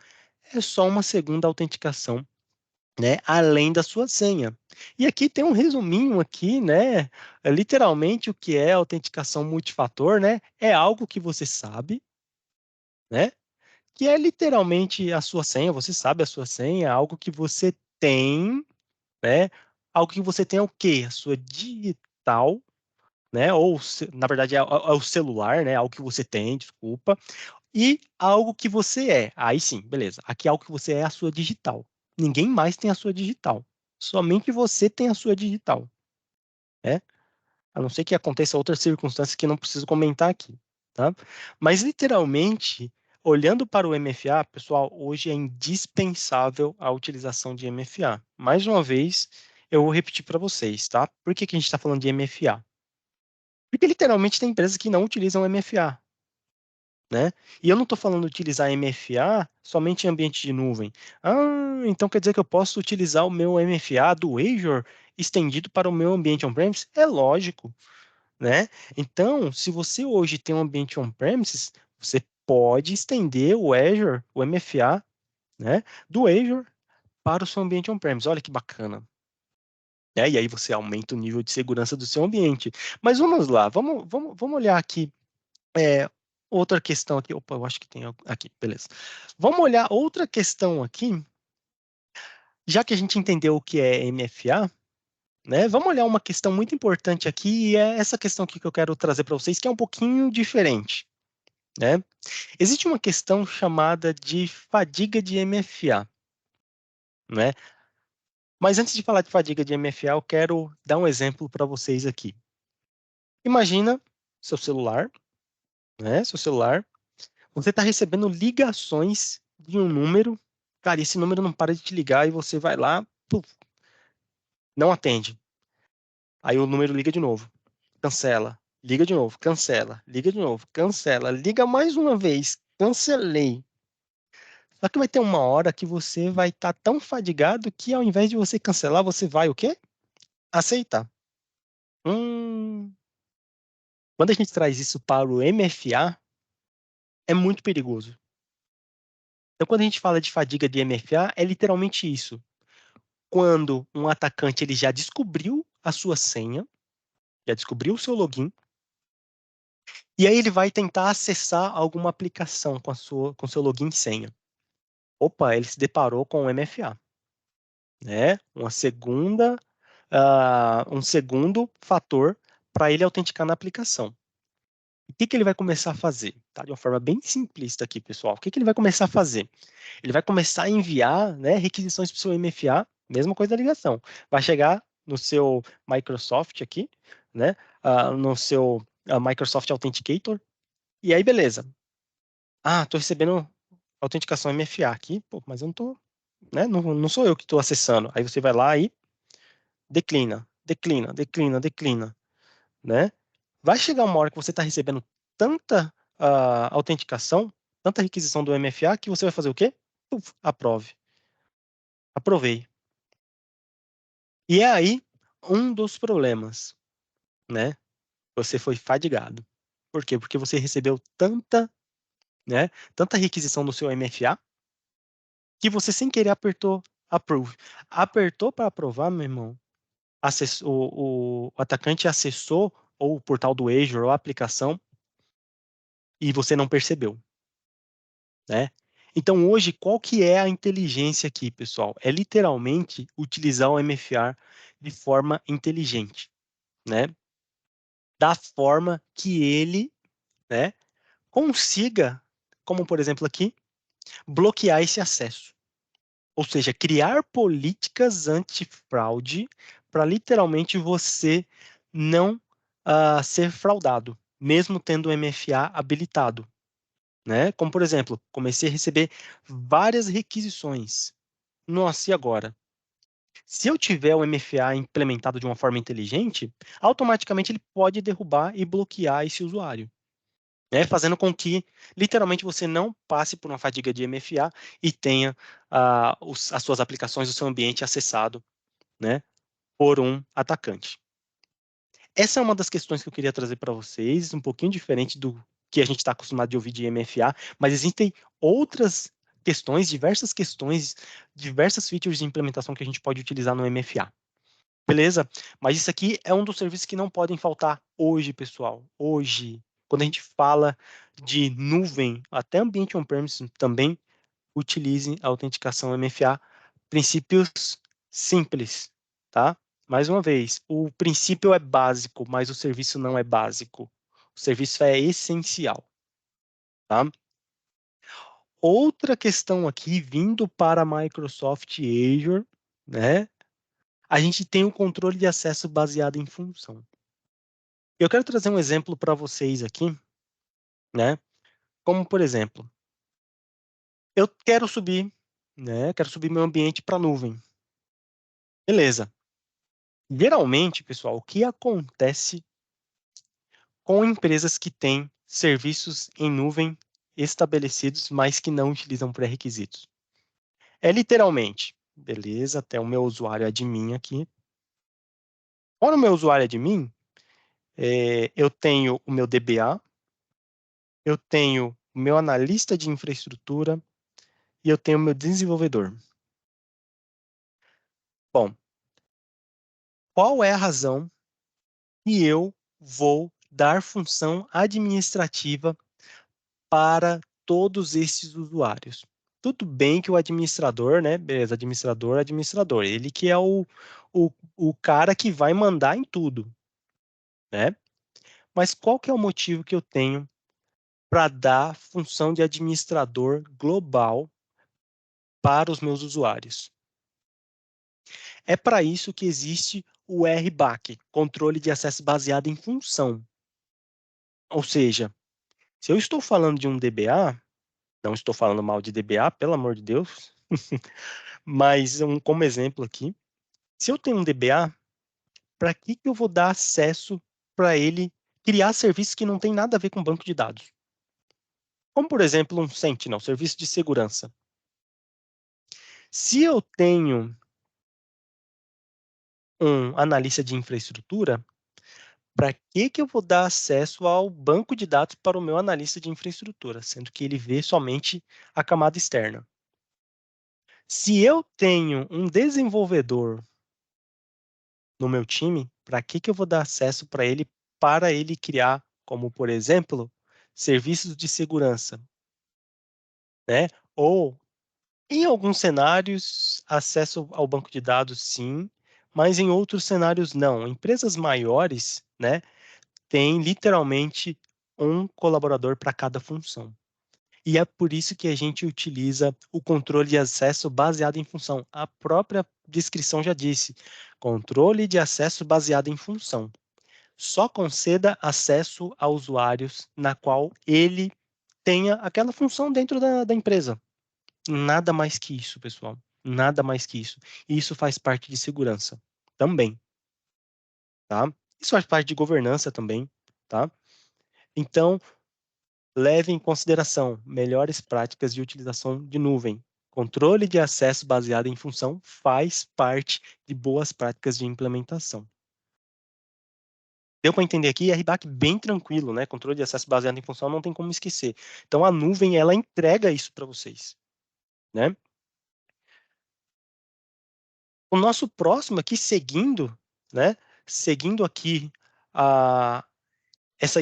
é só uma segunda autenticação, né, além da sua senha. E aqui tem um resuminho aqui, né, literalmente o que é autenticação multifator, né, é algo que você sabe, né, que é literalmente a sua senha, você sabe a sua senha, algo que você tem, né, algo que você tem é o quê? A sua digital, né? Ou, na verdade, é o celular, né? Algo que você tem, desculpa. E algo que você é. Aí sim, beleza. Aqui algo que você é a sua digital. Ninguém mais tem a sua digital. Somente você tem a sua digital, né? A não ser que aconteça outras circunstâncias que não preciso comentar aqui, tá? Mas, literalmente, olhando para o MFA, pessoal, hoje é indispensável a utilização de MFA. Mais uma vez, eu vou repetir para vocês, tá? Por que que a gente está falando de MFA? Porque literalmente tem empresas que não utilizam MFA, né? E eu não estou falando de utilizar MFA somente em ambiente de nuvem. Ah, então quer dizer que eu posso utilizar o meu MFA do Azure estendido para o meu ambiente on-premises? É lógico, né? Então, se você hoje tem um ambiente on-premises, você pode estender o Azure, o MFA, né, do Azure para o seu ambiente on-premises. Olha que bacana. E aí você aumenta o nível de segurança do seu ambiente. Mas vamos lá, vamos olhar aqui outra questão aqui. Opa, eu acho que tem algo aqui, beleza. Vamos olhar outra questão aqui, já que a gente entendeu o que é MFA, né? Vamos olhar uma questão muito importante aqui, e é essa questão aqui que eu quero trazer para vocês, que é um pouquinho diferente, né? Existe uma questão chamada de fadiga de MFA, né? Mas antes de falar de fadiga de MFA, eu quero dar um exemplo para vocês aqui. Imagina seu celular, né? Seu celular, você está recebendo ligações de um número, cara, esse número não para de te ligar e você vai lá, puf, não atende. Aí o número liga de novo, cancela, liga de novo, cancela, liga de novo, cancela, liga mais uma vez, cancelei. Só que vai ter uma hora que você vai estar tão fadigado que ao invés de você cancelar, você vai o quê? Aceitar. Hum, Quando a gente traz isso para o MFA, é muito perigoso. Então, quando a gente fala de fadiga de MFA, é literalmente isso. Quando um atacante ele já descobriu a sua senha, já descobriu o seu login, e aí ele vai tentar acessar alguma aplicação com seu login e senha. Opa, ele se deparou com o MFA, né? Um segundo fator para ele autenticar na aplicação. O que que ele vai começar a fazer? Tá? De uma forma bem simplista aqui, pessoal. O que que ele vai começar a fazer? Ele vai começar a enviar, né, requisições para o seu MFA, mesma coisa da ligação. Vai chegar no seu Microsoft aqui, né, no seu Microsoft Authenticator, e aí beleza. Ah, estou recebendo autenticação MFA aqui, pô, mas eu não tô, né, não sou eu que estou acessando. Aí você vai lá e declina, declina, declina, declina, né? Vai chegar uma hora que você está recebendo tanta autenticação, tanta requisição do MFA, que você vai fazer o quê? Puf, aprove. Aprovei. E é aí um dos problemas, né? Você foi fadigado. Por quê? Porque você recebeu tanta requisição do seu MFA, que você sem querer apertou approve. Apertou para aprovar, meu irmão. O atacante acessou ou o portal do Azure ou a aplicação e você não percebeu, né? Então hoje, qual que é a inteligência aqui, pessoal? É literalmente utilizar o MFA de forma inteligente, né? Da forma que ele, né, consiga, como por exemplo aqui, bloquear esse acesso. Ou seja, criar políticas antifraude para literalmente você não ser fraudado, mesmo tendo o MFA habilitado. Né? Como, por exemplo, comecei a receber várias requisições. Nossa, e agora? Se eu tiver o MFA implementado de uma forma inteligente, automaticamente ele pode derrubar e bloquear esse usuário, né? Fazendo com que, literalmente, você não passe por uma fadiga de MFA e tenha as suas aplicações, o seu ambiente acessado, né, por um atacante. Essa é uma das questões que eu queria trazer para vocês, um pouquinho diferente do que a gente está acostumado de ouvir de MFA, mas existem outras questões, diversas features de implementação que a gente pode utilizar no MFA. Beleza? Mas isso aqui é um dos serviços que não podem faltar hoje, pessoal. Hoje, quando a gente fala de nuvem, até ambiente on-premise também utilize a autenticação MFA. Princípios simples, tá? Mais uma vez, o princípio é básico, mas o serviço não é básico. O serviço é essencial, tá? Outra questão aqui, vindo para a Microsoft Azure, né? A gente tem o controle de acesso baseado em função. Eu quero trazer um exemplo para vocês aqui, né? Como, por exemplo, eu quero subir, né? Quero subir meu ambiente para a nuvem. Beleza. Geralmente, pessoal, o que acontece com empresas que têm serviços em nuvem estabelecidos, mas que não utilizam pré-requisitos? É literalmente, beleza, até o meu usuário admin aqui. Quando o meu usuário admin, eu tenho o meu DBA, eu tenho o meu analista de infraestrutura e eu tenho o meu desenvolvedor. Bom, qual é a razão que eu vou dar função administrativa para todos esses usuários? Tudo bem que o administrador, né? Beleza, administrador. Ele que é o cara que vai mandar em tudo, né? Mas qual que é o motivo que eu tenho para dar função de administrador global para os meus usuários? É para isso que existe o RBAC, controle de acesso baseado em função. Ou seja, se eu estou falando de um DBA, Não estou falando mal de DBA, pelo amor de Deus. Mas como exemplo aqui, se eu tenho um DBA, para que eu vou dar acesso para ele criar serviços que não tem nada a ver com banco de dados? Como, por exemplo, um Sentinel, serviço de segurança. Se eu tenho um analista de infraestrutura, para que eu vou dar acesso ao banco de dados para o meu analista de infraestrutura, sendo que ele vê somente a camada externa? Se eu tenho um desenvolvedor no meu time, para que eu vou dar acesso para ele criar, como por exemplo, serviços de segurança, né? Ou em alguns cenários, acesso ao banco de dados, sim, mas em outros cenários não. Empresas maiores, né, têm literalmente um colaborador para cada função. E é por isso que a gente utiliza o controle de acesso baseado em função. A própria descrição já disse, controle de acesso baseado em função. Só conceda acesso a usuários na qual ele tenha aquela função dentro da empresa. Nada mais que isso, pessoal. Nada mais que isso. E isso faz parte de segurança também, tá? Isso faz parte de governança também, tá? Então, leve em consideração melhores práticas de utilização de nuvem. Controle de acesso baseado em função faz parte de boas práticas de implementação. Deu para entender aqui? RBAC bem tranquilo, né? Controle de acesso baseado em função não tem como esquecer. Então, a nuvem, ela entrega isso para vocês, né? O nosso próximo aqui, seguindo, né? Seguindo aqui a essa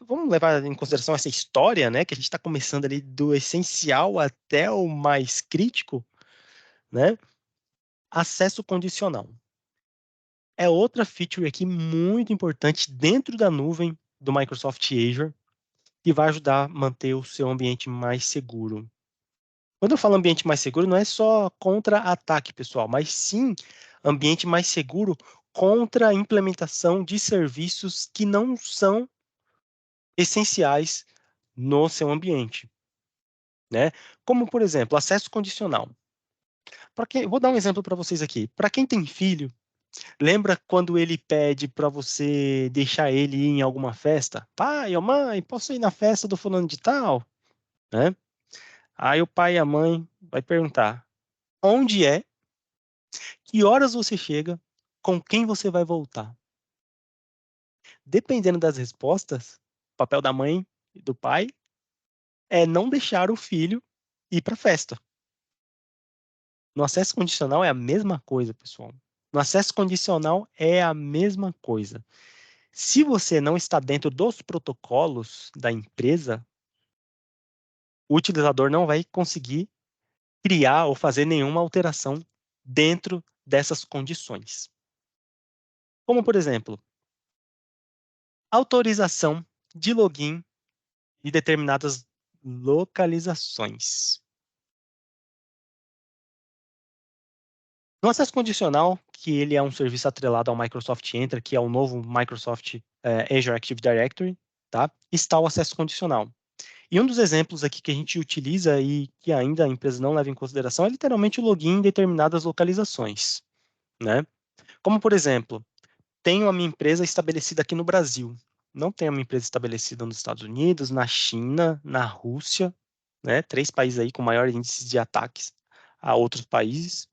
vamos levar em consideração essa história, né? Que a gente está começando ali do essencial até o mais crítico, né? Acesso condicional. É outra feature aqui muito importante dentro da nuvem do Microsoft Azure que vai ajudar a manter o seu ambiente mais seguro. Quando eu falo ambiente mais seguro, não é só contra ataque, pessoal, mas sim ambiente mais seguro contra a implementação de serviços que não são essenciais no seu ambiente, né? Como, por exemplo, acesso condicional. Vou dar um exemplo para vocês aqui. Para quem tem filho, lembra quando ele pede para você deixar ele ir em alguma festa? Pai ou mãe, posso ir na festa do fulano de tal? Né? Aí o pai e a mãe vai perguntar: onde é? Que horas você chega? Com quem você vai voltar? Dependendo das respostas, o papel da mãe e do pai é não deixar o filho ir para a festa. No acesso condicional é a mesma coisa, pessoal. No acesso condicional é a mesma coisa. Se você não está dentro dos protocolos da empresa, o utilizador não vai conseguir criar ou fazer nenhuma alteração dentro dessas condições. Como, por exemplo, autorização de login de determinadas localizações. No acesso condicional, que ele é um serviço atrelado ao Microsoft Entra, que é o novo Microsoft Azure Active Directory, tá? Está o acesso condicional. E um dos exemplos aqui que a gente utiliza e que ainda a empresa não leva em consideração é literalmente o login em determinadas localizações, né? Como, por exemplo, tenho a minha empresa estabelecida aqui no Brasil. Não tenho a minha empresa estabelecida nos Estados Unidos, na China, na Rússia, né? 3 países aí com maior índice de ataques a outros países,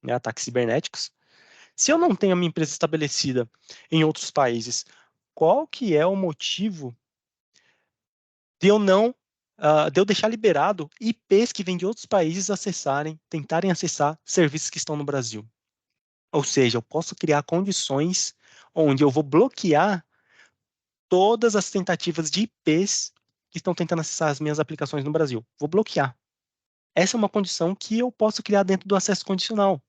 né? Ataques cibernéticos. Se eu não tenho a minha empresa estabelecida em outros países, qual que é o motivo de eu não, de eu deixar liberado IPs que vêm de outros países tentarem acessar serviços que estão no Brasil? Ou seja, eu posso criar condições onde eu vou bloquear todas as tentativas de IPs que estão tentando acessar as minhas aplicações no Brasil. Vou bloquear. Essa é uma condição que eu posso criar dentro do acesso condicional,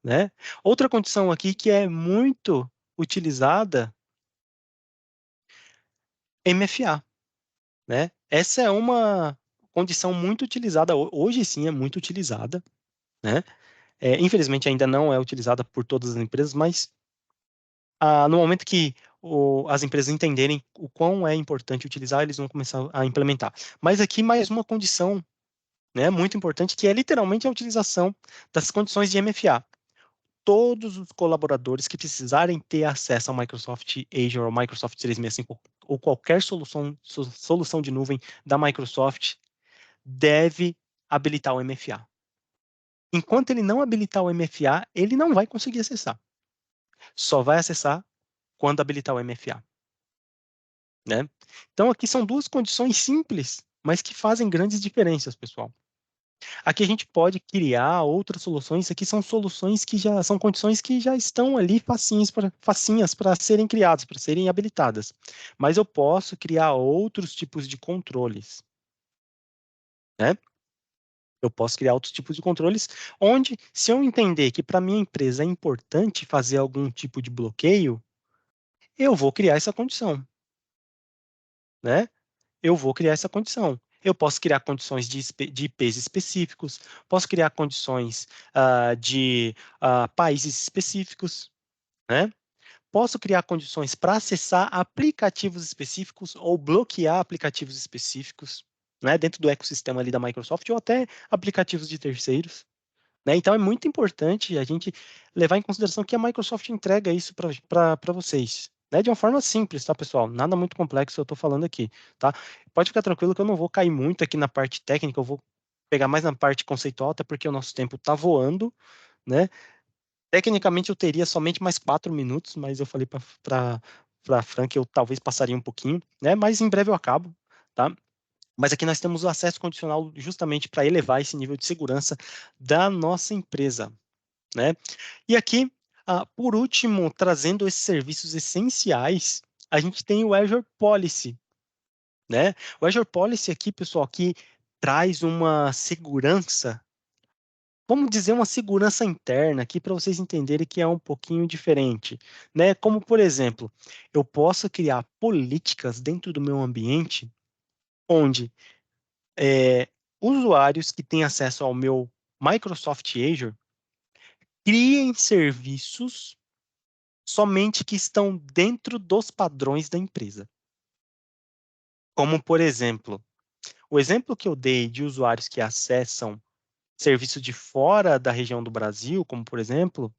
né? Outra condição aqui que é muito utilizada, MFA, né? Essa é uma condição muito utilizada, hoje sim é muito utilizada, né? Infelizmente ainda não é utilizada por todas as empresas, mas no momento que as empresas entenderem o quão é importante utilizar, eles vão começar a implementar. Mas aqui mais uma condição né, muito importante, que é literalmente a utilização das condições de MFA. Todos os colaboradores que precisarem ter acesso ao Microsoft Azure ou Microsoft 365 ou qualquer solução de nuvem da Microsoft deve habilitar o MFA. Enquanto ele não habilitar o MFA, ele não vai conseguir acessar. Só vai acessar quando habilitar o MFA. Né? Então, aqui são duas condições simples, mas que fazem grandes diferenças, pessoal. Aqui a gente pode criar outras soluções. Aqui são soluções que já são condições que já estão ali facinhas para serem criadas, para serem habilitadas. Mas eu posso criar outros tipos de controles. Né? Eu posso criar outros tipos de controles, onde, se eu entender que para minha empresa é importante fazer algum tipo de bloqueio, eu vou criar essa condição. Né? Eu vou criar essa condição. Eu posso criar condições de IPs específicos, posso criar condições de países específicos, né? Posso criar condições para acessar aplicativos específicos ou bloquear aplicativos específicos, né? Dentro do ecossistema ali da Microsoft ou até aplicativos de terceiros. Né? Então, é muito importante a gente levar em consideração que a Microsoft entrega isso para vocês. Né? De uma forma simples, tá, pessoal? Nada muito complexo eu estou falando aqui. Tá? Pode ficar tranquilo que eu não vou cair muito aqui na parte técnica, eu vou pegar mais na parte conceitual, até porque o nosso tempo está voando. Né? Tecnicamente, eu teria somente mais 4 minutos, mas eu falei para a Fran que eu talvez passaria um pouquinho, né? Mas em breve eu acabo. Tá? Mas aqui nós temos o acesso condicional justamente para elevar esse nível de segurança da nossa empresa. Né? E aqui, por último, trazendo esses serviços essenciais, a gente tem o Azure Policy. Né? O Azure Policy aqui, pessoal, que traz uma segurança, vamos dizer, uma segurança interna aqui para vocês entenderem que é um pouquinho diferente. Né? Como, por exemplo, eu posso criar políticas dentro do meu ambiente onde usuários que têm acesso ao meu Microsoft Azure criem serviços somente que estão dentro dos padrões da empresa. Como, por exemplo, o exemplo que eu dei de usuários que acessam serviços de fora da região do Brasil, como, por exemplo,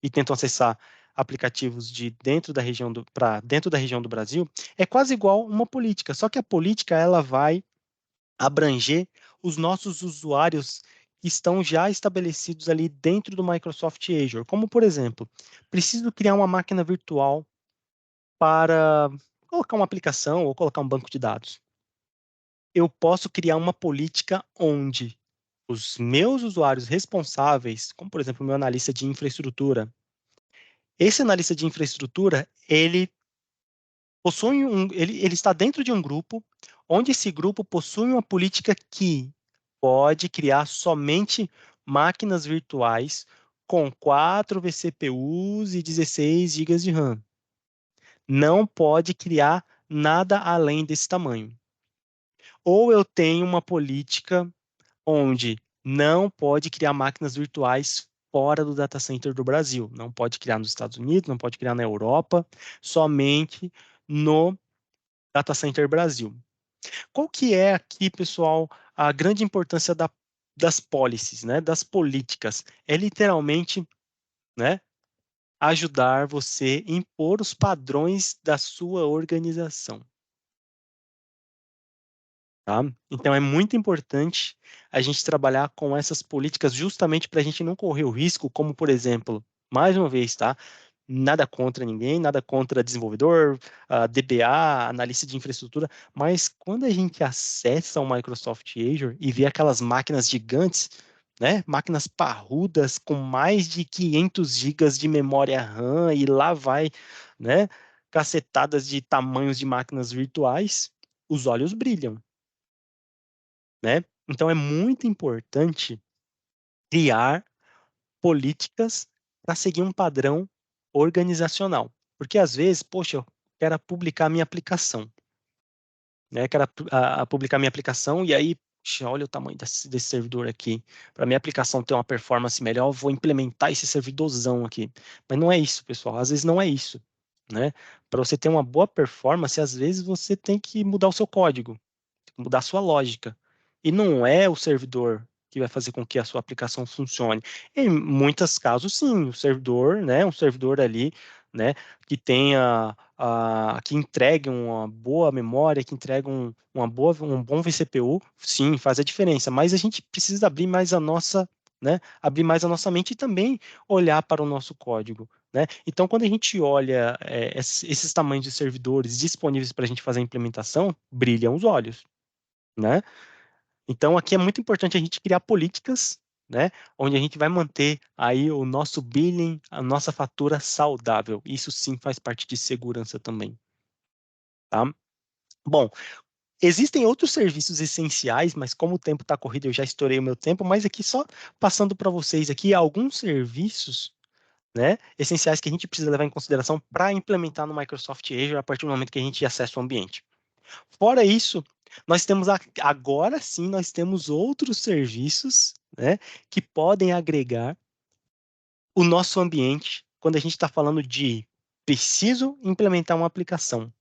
e tentam acessar aplicativos de dentro da região para dentro da região do Brasil, é quase igual uma política, só que a política ela vai abranger os nossos usuários que estão já estabelecidos ali dentro do Microsoft Azure, como, por exemplo, preciso criar uma máquina virtual para colocar uma aplicação ou colocar um banco de dados. Eu posso criar uma política onde os meus usuários responsáveis, como por exemplo o meu analista de infraestrutura, esse analista de infraestrutura, ele está dentro de um grupo, onde esse grupo possui uma política que pode criar somente máquinas virtuais com 4 vCPUs e 16 GB de RAM. Não pode criar nada além desse tamanho. Ou eu tenho uma política onde não pode criar máquinas virtuais fora do data center do Brasil. Não pode criar nos Estados Unidos, não pode criar na Europa, somente no data center Brasil. Qual que é aqui, pessoal, a grande importância das policies, né, das políticas? É literalmente, né, ajudar você a impor os padrões da sua organização. Tá? Então, é muito importante a gente trabalhar com essas políticas justamente para a gente não correr o risco, como, por exemplo, mais uma vez, tá? Nada contra ninguém, nada contra desenvolvedor, DBA, analista de infraestrutura, mas quando a gente acessa o Microsoft Azure e vê aquelas máquinas gigantes, né? Máquinas parrudas com mais de 500 gigas de memória RAM e lá vai, né? Cacetadas de tamanhos de máquinas virtuais, os olhos brilham. Né? Então, é muito importante criar políticas para seguir um padrão organizacional. Porque, às vezes, poxa, eu quero publicar minha aplicação. Né? Quero publicar minha aplicação e aí, poxa, olha o tamanho desse servidor aqui. Para minha aplicação ter uma performance melhor, eu vou implementar esse servidorzão aqui. Mas não é isso, pessoal. Às vezes não é isso. Né? Para você ter uma boa performance, às vezes você tem que mudar o seu código, mudar a sua lógica. e não é o servidor que vai fazer com que a sua aplicação funcione. Em muitos casos, sim, o servidor, né, um servidor ali, né, que tenha, que entregue uma boa memória, que entregue um bom vCPU, sim, faz a diferença. Mas a gente precisa abrir mais a nossa, né, abrir mais a nossa mente e também olhar para o nosso código. Né? Então, quando a gente olha esses tamanhos de servidores disponíveis para a gente fazer a implementação, brilham os olhos. Né? Então, aqui é muito importante a gente criar políticas, né, onde a gente vai manter aí o nosso billing, a nossa fatura saudável. Isso sim faz parte de segurança também. Tá? Bom, existem outros serviços essenciais, mas como o tempo está corrido, eu já estourei o meu tempo, mas aqui só passando para vocês aqui alguns serviços, né, essenciais que a gente precisa levar em consideração para implementar no Microsoft Azure a partir do momento que a gente acessa o ambiente. Fora isso, nós temos agora sim, nós temos outros serviços, né, que podem agregar o nosso ambiente quando a gente está falando de preciso implementar uma aplicação,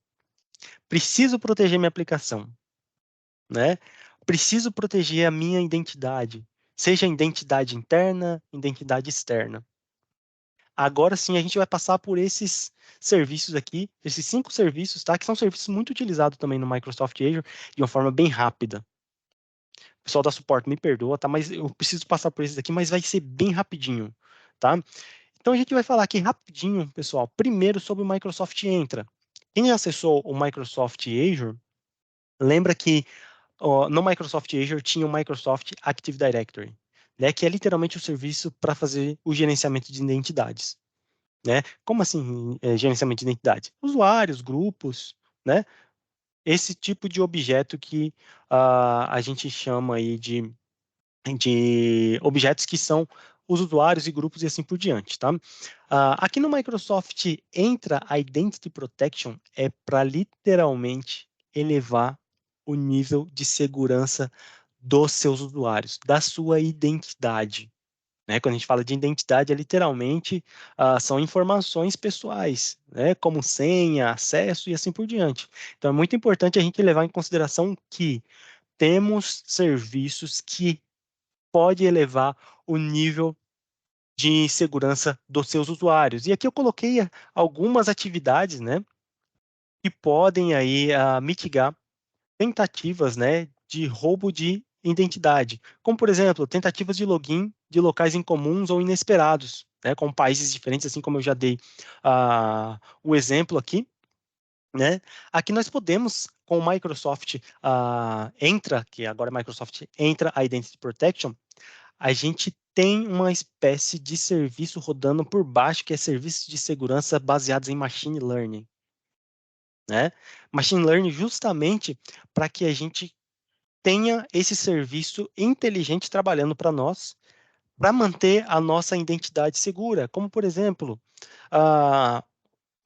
preciso proteger minha aplicação, né? Preciso proteger a minha identidade, seja identidade interna, identidade externa. Agora sim, a gente vai passar por esses serviços aqui, esses 5 serviços, tá? Que são serviços muito utilizados também no Microsoft Azure de uma forma bem rápida. O pessoal da suporte me perdoa, tá? Mas eu preciso passar por esses aqui, mas vai ser bem rapidinho, tá? Então a gente vai falar aqui rapidinho, pessoal, primeiro sobre o Microsoft Entra. Quem acessou o Microsoft Azure, lembra que no Microsoft Azure tinha o Microsoft Active Directory, né? Que é literalmente o serviço para fazer o gerenciamento de identidades. Né? Como assim, gerenciamento de identidade? Usuários, grupos, né? Esse tipo de objeto que a gente chama aí de objetos que são os usuários e grupos e assim por diante, tá? Aqui no Microsoft entra a Identity Protection é para literalmente elevar o nível de segurança dos seus usuários, da sua identidade. Né? Quando a gente fala de identidade, é literalmente são informações pessoais, né? Como senha, acesso e assim por diante. Então, é muito importante a gente levar em consideração que temos serviços que pode elevar o nível de segurança dos seus usuários. E aqui eu coloquei algumas atividades, né, que podem aí mitigar tentativas, né, de roubo de identidade, como por exemplo, tentativas de login de locais incomuns ou inesperados, né, com países diferentes, assim como eu já dei o exemplo aqui, né? Aqui nós podemos, com o Microsoft Entra, que agora é Microsoft Entra Identity Protection, a gente tem uma espécie de serviço rodando por baixo, que é serviços de segurança baseados em machine learning, né? Machine learning justamente para que a gente tenha esse serviço inteligente trabalhando para nós, para manter a nossa identidade segura. Como, por exemplo,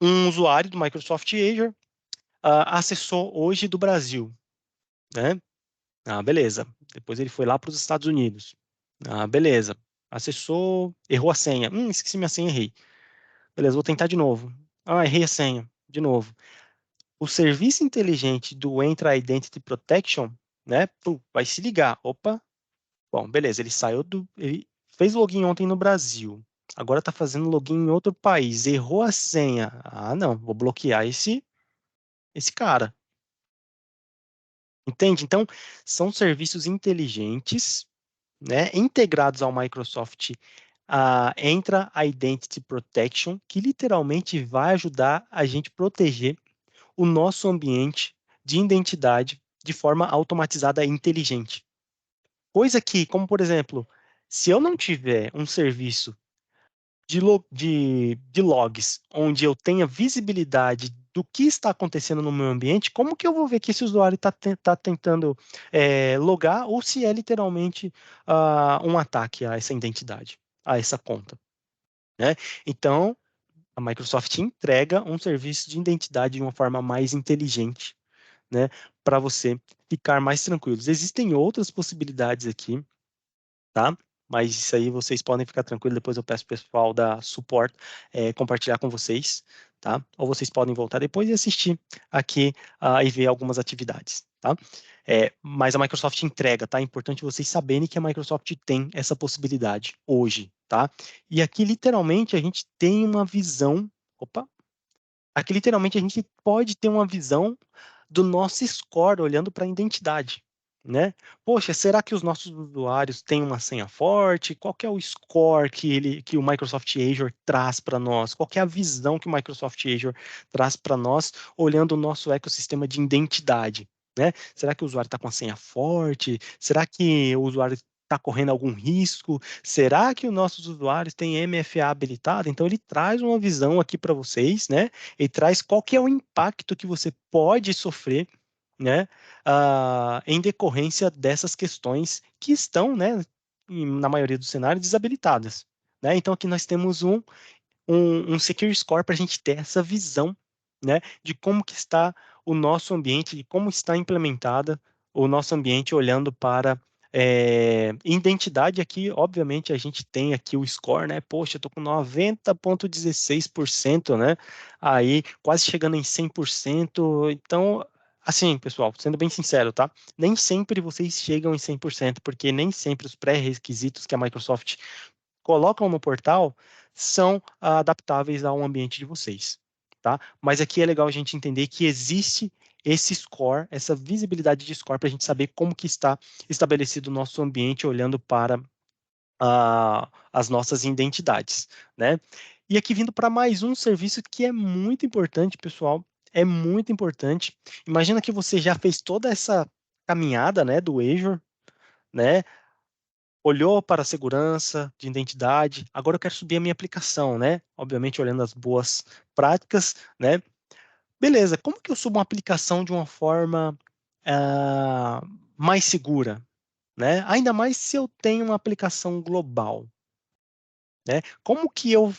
um usuário do Microsoft Azure acessou hoje do Brasil, né? Beleza. Depois ele foi lá para os Estados Unidos. Beleza. Acessou, errou a senha. Esqueci minha senha, errei. Beleza, vou tentar de novo. Errei a senha, de novo. O serviço inteligente do Entra Identity Protection, né, vai se ligar. Opa, bom, beleza, ele fez login ontem no Brasil. Agora está fazendo login em outro país. Errou a senha. Não, vou bloquear esse cara. Entende? Então, são serviços inteligentes, né, integrados ao Microsoft Entra Identity Protection, que literalmente vai ajudar a gente proteger o nosso ambiente de identidade de forma automatizada e inteligente. Coisa que, como por exemplo, se eu não tiver um serviço de logs onde eu tenha visibilidade do que está acontecendo no meu ambiente, como que eu vou ver que esse usuário está tentando logar ou se é literalmente um ataque a essa identidade, a essa conta, né? Então, a Microsoft entrega um serviço de identidade de uma forma mais inteligente, né, para você ficar mais tranquilos. Existem outras possibilidades aqui, tá? Mas isso aí vocês podem ficar tranquilos, depois eu peço o pessoal da suporte compartilhar com vocês, tá? Ou vocês podem voltar depois e assistir aqui e ver algumas atividades. tá? Mas a Microsoft entrega, tá? É importante vocês saberem que a Microsoft tem essa possibilidade hoje, tá? E aqui, literalmente, a gente tem uma visão... Opa! Aqui, literalmente, a gente pode ter uma visão do nosso score olhando para a identidade, né? Poxa, será que os nossos usuários têm uma senha forte? Qual que é o score que o Microsoft Azure traz para nós? Qual que é a visão que o Microsoft Azure traz para nós, olhando o nosso ecossistema de identidade, né? Será que o usuário está com a senha forte? Será que o usuário está correndo algum risco? Será que os nossos usuários têm MFA habilitado? Então, ele traz uma visão aqui para vocês, né? Ele traz qual que é o impacto que você pode sofrer, né, em decorrência dessas questões que estão, né, na maioria dos cenários, desabilitadas. Né? Então, aqui nós temos um Secure Score para a gente ter essa visão, né, de como que está o nosso ambiente, de como está implementada o nosso ambiente olhando para identidade. Aqui, obviamente, a gente tem aqui o score, né? Poxa, eu estou com 90,16%, né? Aí, quase chegando em 100%. Então, assim, pessoal, sendo bem sincero, tá? Nem sempre vocês chegam em 100%, porque nem sempre os pré-requisitos que a Microsoft colocam no portal são adaptáveis ao ambiente de vocês, tá? Mas aqui é legal a gente entender que existe esse score, essa visibilidade de score para a gente saber como que está estabelecido o nosso ambiente olhando para as nossas identidades, né? E aqui vindo para mais um serviço que é muito importante, pessoal, é muito importante. Imagina que você já fez toda essa caminhada, né, do Azure, né? Olhou para a segurança de identidade, agora eu quero subir a minha aplicação, né? Obviamente olhando as boas práticas, né? Beleza, como que eu subo uma aplicação de uma forma mais segura, né? Ainda mais se eu tenho uma aplicação global, né? Como que eu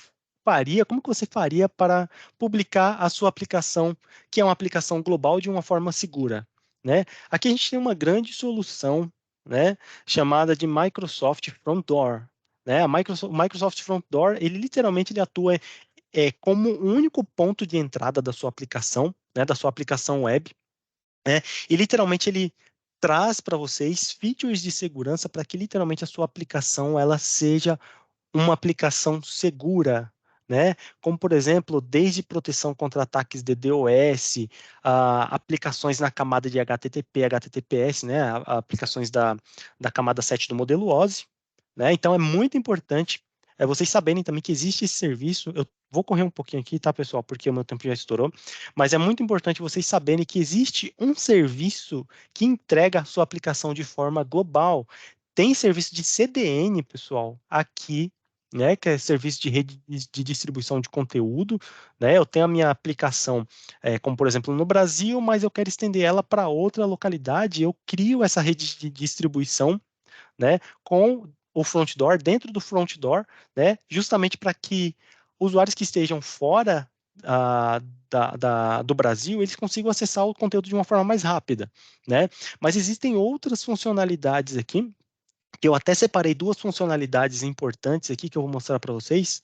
faria, como que você faria para publicar a sua aplicação, que é uma aplicação global, de uma forma segura, né? Aqui a gente tem uma grande solução, né, chamada de Microsoft Front Door, né? O Microsoft Front Door, ele literalmente ele atua como o único ponto de entrada da sua aplicação, né, da sua aplicação web, né? E literalmente ele traz para vocês features de segurança para que literalmente a sua aplicação ela seja uma aplicação segura, né? Como, por exemplo, desde proteção contra ataques de DDoS, aplicações na camada de HTTP, HTTPS, né? Aplicações da camada 7 do modelo OSI, né? Então, é muito importante vocês saberem também que existe esse serviço. Eu vou correr um pouquinho aqui, tá, pessoal? Porque o meu tempo já estourou. Mas é muito importante vocês saberem que existe um serviço que entrega a sua aplicação de forma global. Tem serviço de CDN, pessoal, aqui, né, que é serviço de rede de distribuição de conteúdo, né? Eu tenho a minha aplicação, como por exemplo no Brasil, mas eu quero estender ela para outra localidade. Eu crio essa rede de distribuição, né, com o front door, dentro do front door, né, justamente para que usuários que estejam fora ah, do Brasil, eles consigam acessar o conteúdo de uma forma mais rápida, né? Mas existem outras funcionalidades aqui, que eu até separei duas funcionalidades importantes aqui que eu vou mostrar para vocês,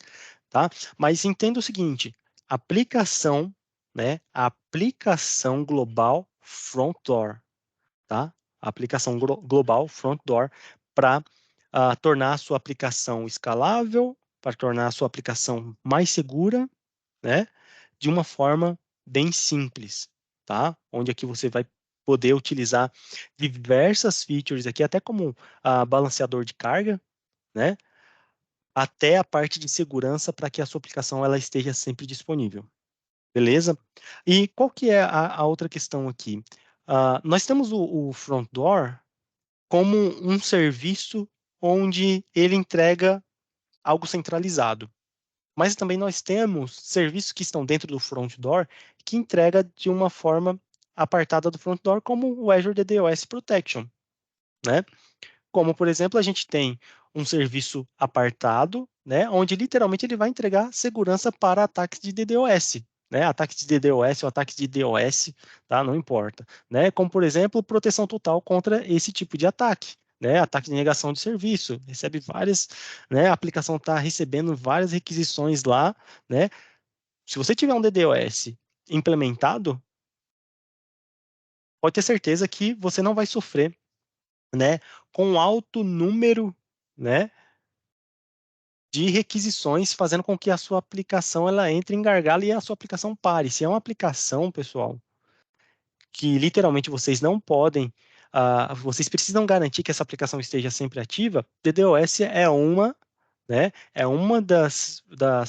tá? Mas entenda o seguinte, aplicação, né? Aplicação global front door, tá? Aplicação global front door para tornar a sua aplicação escalável, para tornar a sua aplicação mais segura, né? De uma forma bem simples, tá? Onde aqui você vai poder utilizar diversas features aqui, até como balanceador de carga, né? Até a parte de segurança para que a sua aplicação ela esteja sempre disponível, beleza? E qual que é a outra questão aqui? Nós temos o Front Door como um serviço onde ele entrega algo centralizado. Mas também nós temos serviços que estão dentro do Front Door que entrega de uma forma apartada do Front Door, como o Azure DDoS Protection, né? Como, por exemplo, a gente tem um serviço apartado, né, onde literalmente ele vai entregar segurança para ataques de DDoS, né, ataques de DDoS ou ataques de DOS, tá, não importa, né, como, por exemplo, proteção total contra esse tipo de ataque, né, ataque de negação de serviço, recebe várias, né, a aplicação está recebendo várias requisições lá, né, se você tiver um DDoS implementado, pode ter certeza que você não vai sofrer, né, com um alto número, né, de requisições, fazendo com que a sua aplicação ela entre em gargalo e a sua aplicação pare. Se é uma aplicação, pessoal, que literalmente vocês não podem, vocês precisam garantir que essa aplicação esteja sempre ativa, DDoS é uma, né, é uma das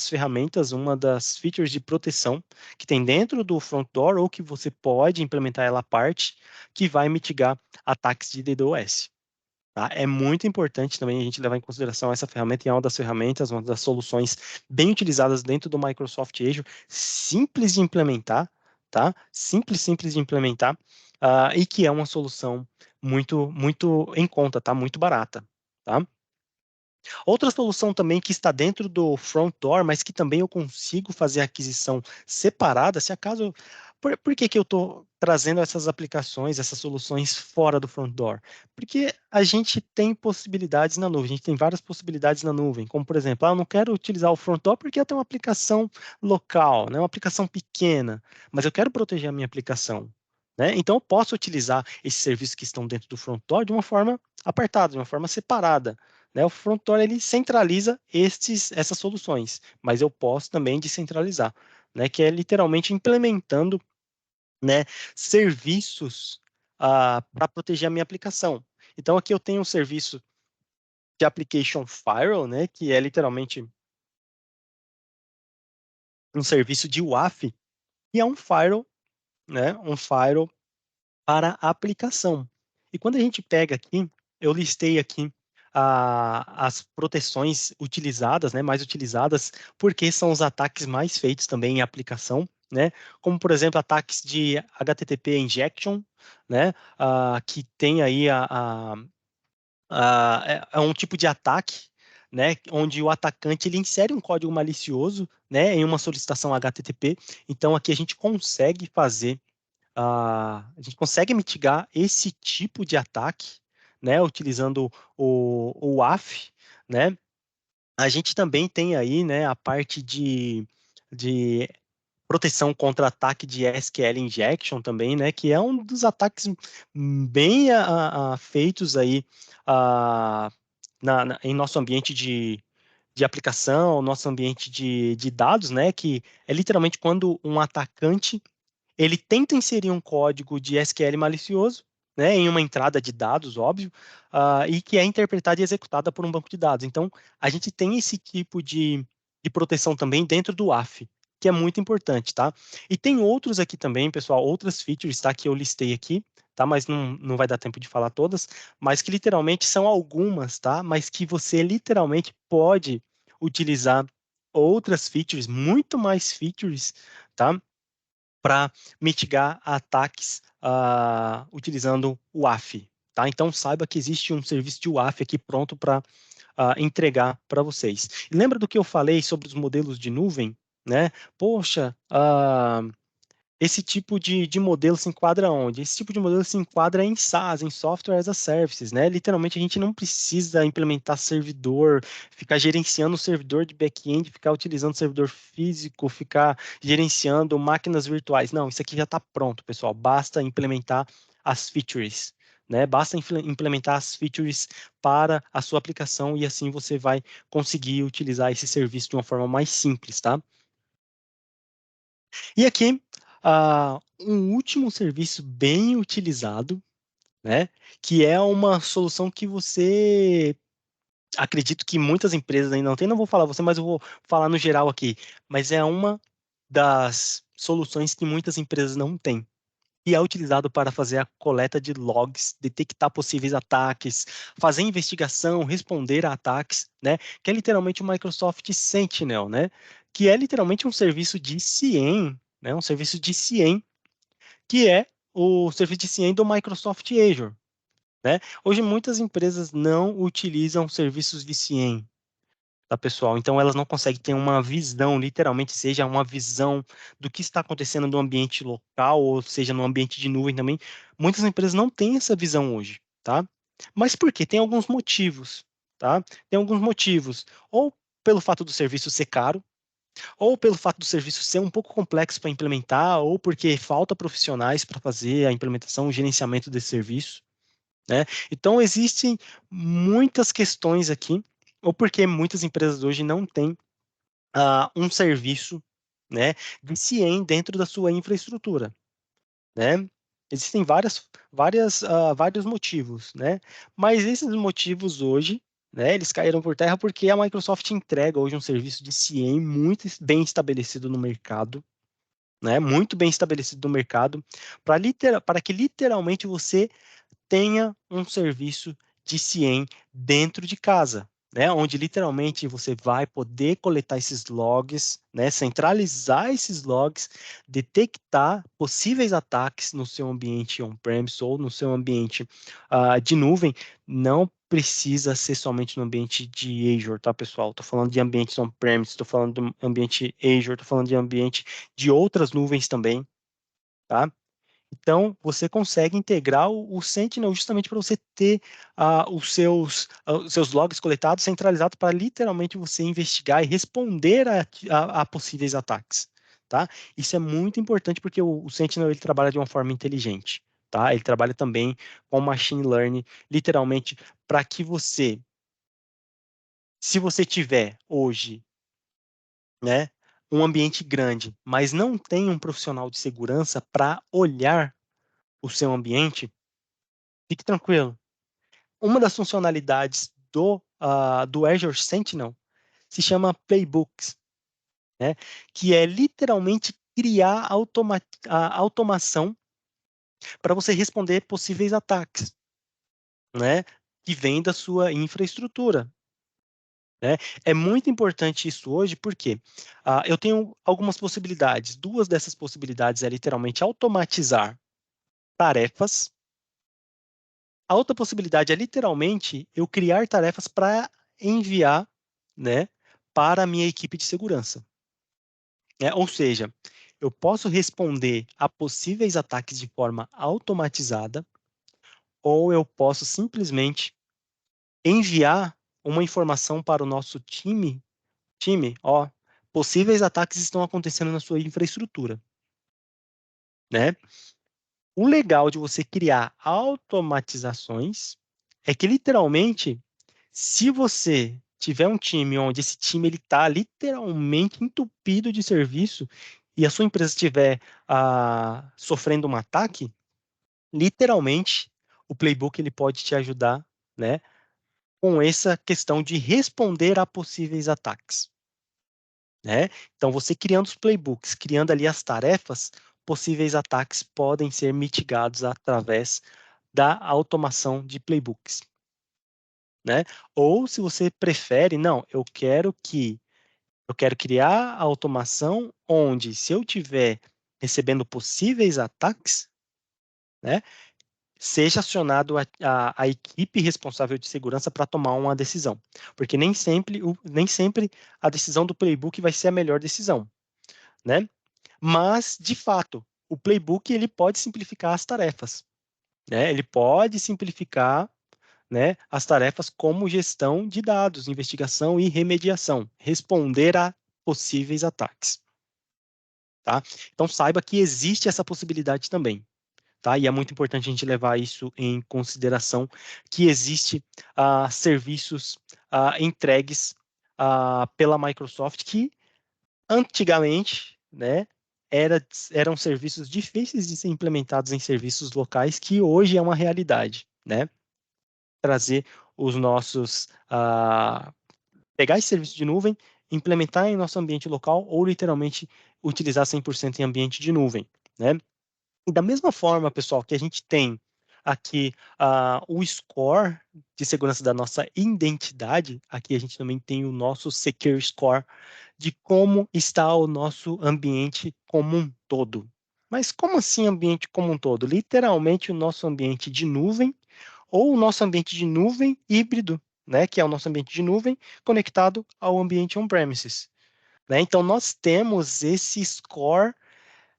ferramentas, uma das features de proteção que tem dentro do front door ou que você pode implementar ela à parte, que vai mitigar ataques de DDoS. Tá? É muito importante também a gente levar em consideração essa ferramenta é uma das ferramentas, uma das soluções bem utilizadas dentro do Microsoft Azure, simples de implementar, tá? Simples de implementar, e que é uma solução muito em conta, tá? Muito barata, tá? Outra solução também que está dentro do front door, mas que também eu consigo fazer a aquisição separada, se acaso. Por que que eu estou trazendo essas aplicações, essas soluções fora do front door? Porque a gente tem possibilidades na nuvem, a gente tem várias possibilidades na nuvem, como por exemplo, eu não quero utilizar o front door porque eu tenho uma aplicação local, né, uma aplicação pequena, mas eu quero proteger a minha aplicação. Né? Então, eu posso utilizar esses serviços que estão dentro do front door de uma forma apartada, de uma forma separada. Né? O front door ele centraliza essas soluções, mas eu posso também descentralizar, né? Que é literalmente implementando, né, serviços para proteger a minha aplicação. Então aqui eu tenho um serviço de application firewall, né, que é literalmente um serviço de WAF e é um firewall, né, um firewall para a aplicação. E quando a gente pega aqui, eu listei aqui as proteções utilizadas, né, mais utilizadas, porque são os ataques mais feitos também em aplicação, né, como por exemplo ataques de HTTP injection, né, que tem aí é um tipo de ataque, né, onde o atacante ele insere um código malicioso, né, em uma solicitação HTTP. Então aqui a gente consegue fazer a gente consegue mitigar esse tipo de ataque, né, utilizando o WAF, né? A gente também tem aí, né, a parte de proteção contra ataque de SQL injection também, né, que é um dos ataques bem feitos aí ah, em nosso ambiente de aplicação, nosso ambiente de dados, né, que é literalmente quando um atacante ele tenta inserir um código de SQL malicioso, né, em uma entrada de dados, óbvio, e que é interpretada e executada por um banco de dados. Então, a gente tem esse tipo de proteção também dentro do AF, que é muito importante, tá? E tem outros aqui também, pessoal, outras features, tá, que eu listei aqui, tá? Mas não vai dar tempo de falar todas, mas que literalmente são algumas, tá? Mas que você literalmente pode utilizar outras features, muito mais features, tá? Para mitigar ataques utilizando o WAF. Tá? Então, saiba que existe um serviço de WAF aqui pronto para entregar para vocês. E lembra do que eu falei sobre os modelos de nuvem? Né? Poxa, esse tipo de modelo se enquadra onde? Esse tipo de modelo se enquadra em SaaS, em Software as a Services, né? Literalmente a gente não precisa implementar servidor, ficar gerenciando o servidor de back-end, ficar utilizando servidor físico, ficar gerenciando máquinas virtuais. Não, isso aqui já está pronto, pessoal. Basta implementar as features, né? Basta implementar as features para a sua aplicação e assim você vai conseguir utilizar esse serviço de uma forma mais simples, tá? E aqui, um último serviço bem utilizado, né? Que é uma solução que você acredito que muitas empresas ainda não têm, não vou falar você, mas eu vou falar no geral aqui. Mas é uma das soluções que muitas empresas não têm. E é utilizado para fazer a coleta de logs, detectar possíveis ataques, fazer investigação, responder a ataques, né? Que é literalmente o Microsoft Sentinel, né? Que é literalmente um serviço de CIEM, né? Um serviço de CIEM, que é o serviço de CIEM do Microsoft Azure, né? Hoje muitas empresas não utilizam serviços de CIEM, tá, pessoal? Então elas não conseguem ter uma visão, literalmente, seja uma visão do que está acontecendo no ambiente local, ou seja, no ambiente de nuvem também. Muitas empresas não têm essa visão hoje, tá? Mas por quê? Tem alguns motivos, tá? Tem alguns motivos. Ou pelo fato do serviço ser caro, ou pelo fato do serviço ser um pouco complexo para implementar, ou porque falta profissionais para fazer a implementação, o gerenciamento desse serviço, né? Então, existem muitas questões aqui, ou porque muitas empresas hoje não têm um serviço, né, de CIEM dentro da sua infraestrutura, né? Existem vários motivos, né? Mas esses motivos hoje, né, eles caíram por terra porque a Microsoft entrega hoje um serviço de CIEM muito bem estabelecido no mercado, né? Muito bem estabelecido no mercado, para que literalmente você tenha um serviço de CIEM dentro de casa, né? Onde literalmente você vai poder coletar esses logs, né? Centralizar esses logs, detectar possíveis ataques no seu ambiente on-premise ou no seu ambiente de nuvem. Não precisa ser somente no ambiente de Azure, tá, pessoal? Estou falando de ambientes on-premise, estou falando do ambiente Azure, estou falando de ambiente de outras nuvens também, tá? Então, você consegue integrar o Sentinel justamente para você ter os seus logs coletados, centralizados, para literalmente você investigar e responder a possíveis ataques, tá? Isso é muito importante porque o Sentinel ele trabalha de uma forma inteligente, tá? Ele trabalha também com machine learning, literalmente, para que você, se você tiver hoje, né, um ambiente grande, mas não tem um profissional de segurança para olhar o seu ambiente, fique tranquilo. Uma das funcionalidades do Azure Sentinel se chama Playbooks, né? Que é literalmente criar a automação para você responder possíveis ataques, né? Que vem da sua infraestrutura, né? É muito importante isso hoje, porque eu tenho algumas possibilidades. Duas dessas possibilidades é literalmente automatizar tarefas. A outra possibilidade é literalmente eu criar tarefas para enviar, né, para a minha equipe de segurança, né? Ou seja, eu posso responder a possíveis ataques de forma automatizada, ou eu posso simplesmente enviar uma informação para o nosso ó, possíveis ataques estão acontecendo na sua infraestrutura, né? O legal de você criar automatizações é que literalmente, se você tiver um time onde esse time ele está literalmente entupido de serviço e a sua empresa estiver sofrendo um ataque, literalmente o playbook ele pode te ajudar, né, com essa questão de responder a possíveis ataques, né? Então você criando os playbooks, criando ali as tarefas, possíveis ataques podem ser mitigados através da automação de playbooks, né? Ou se você prefere, não, eu quero criar a automação onde, se eu tiver recebendo possíveis ataques, né, seja acionado a equipe responsável de segurança para tomar uma decisão. Porque nem sempre a decisão do playbook vai ser a melhor decisão, né? Mas, de fato, o playbook ele pode simplificar as tarefas, né? Ele pode simplificar, né, as tarefas como gestão de dados, investigação e remediação, responder a possíveis ataques, tá? Então saiba que existe essa possibilidade também, tá? E é muito importante a gente levar isso em consideração, que existe serviços entregues pela Microsoft que antigamente, né, eram serviços difíceis de ser implementados em serviços locais, que hoje é uma realidade, né? Trazer os nossos, pegar esse serviço de nuvem, implementar em nosso ambiente local ou literalmente utilizar 100% em ambiente de nuvem, né? E da mesma forma, pessoal, que a gente tem aqui o score de segurança da nossa identidade, aqui a gente também tem o nosso Secure Score de como está o nosso ambiente como um todo. Mas como assim ambiente como um todo? Literalmente o nosso ambiente de nuvem ou o nosso ambiente de nuvem híbrido, né, que é o nosso ambiente de nuvem conectado ao ambiente on-premises, né? Então nós temos esse score,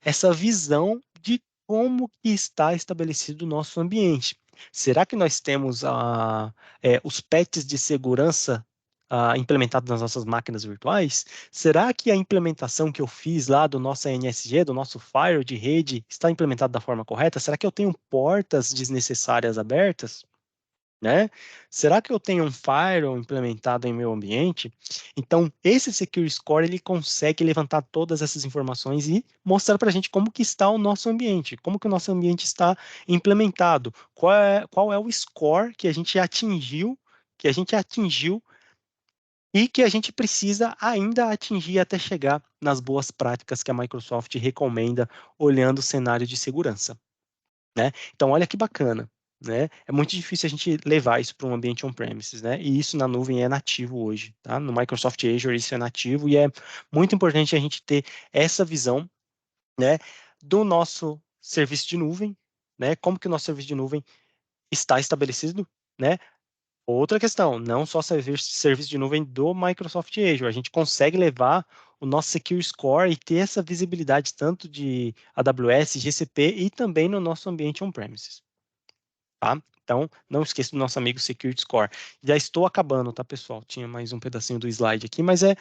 essa visão de como que está estabelecido o nosso ambiente. Será que nós temos os patches de segurança implementado nas nossas máquinas virtuais, será que a implementação que eu fiz lá do nosso NSG, do nosso firewall de rede, está implementada da forma correta? Será que eu tenho portas desnecessárias abertas? Né? Será que eu tenho um firewall implementado em meu ambiente? Então, esse Secure Score ele consegue levantar todas essas informações e mostrar para a gente como que está o nosso ambiente, como que o nosso ambiente está implementado, qual é o score que a gente atingiu e que a gente precisa ainda atingir até chegar nas boas práticas que a Microsoft recomenda, olhando o cenário de segurança. Né? Então, olha que bacana. Né? É muito difícil a gente levar isso para um ambiente on-premises, né? E isso na nuvem é nativo hoje, tá? No Microsoft Azure isso é nativo e é muito importante a gente ter essa visão, né, do nosso serviço de nuvem, né? Como que o nosso serviço de nuvem está estabelecido, né? Outra questão, não só serviço de nuvem do Microsoft Azure, a gente consegue levar o nosso Secure Score e ter essa visibilidade tanto de AWS, GCP e também no nosso ambiente on-premises. Tá? Então, não esqueça do nosso amigo Security Score. Já estou acabando, tá, pessoal? Tinha mais um pedacinho do slide aqui, mas é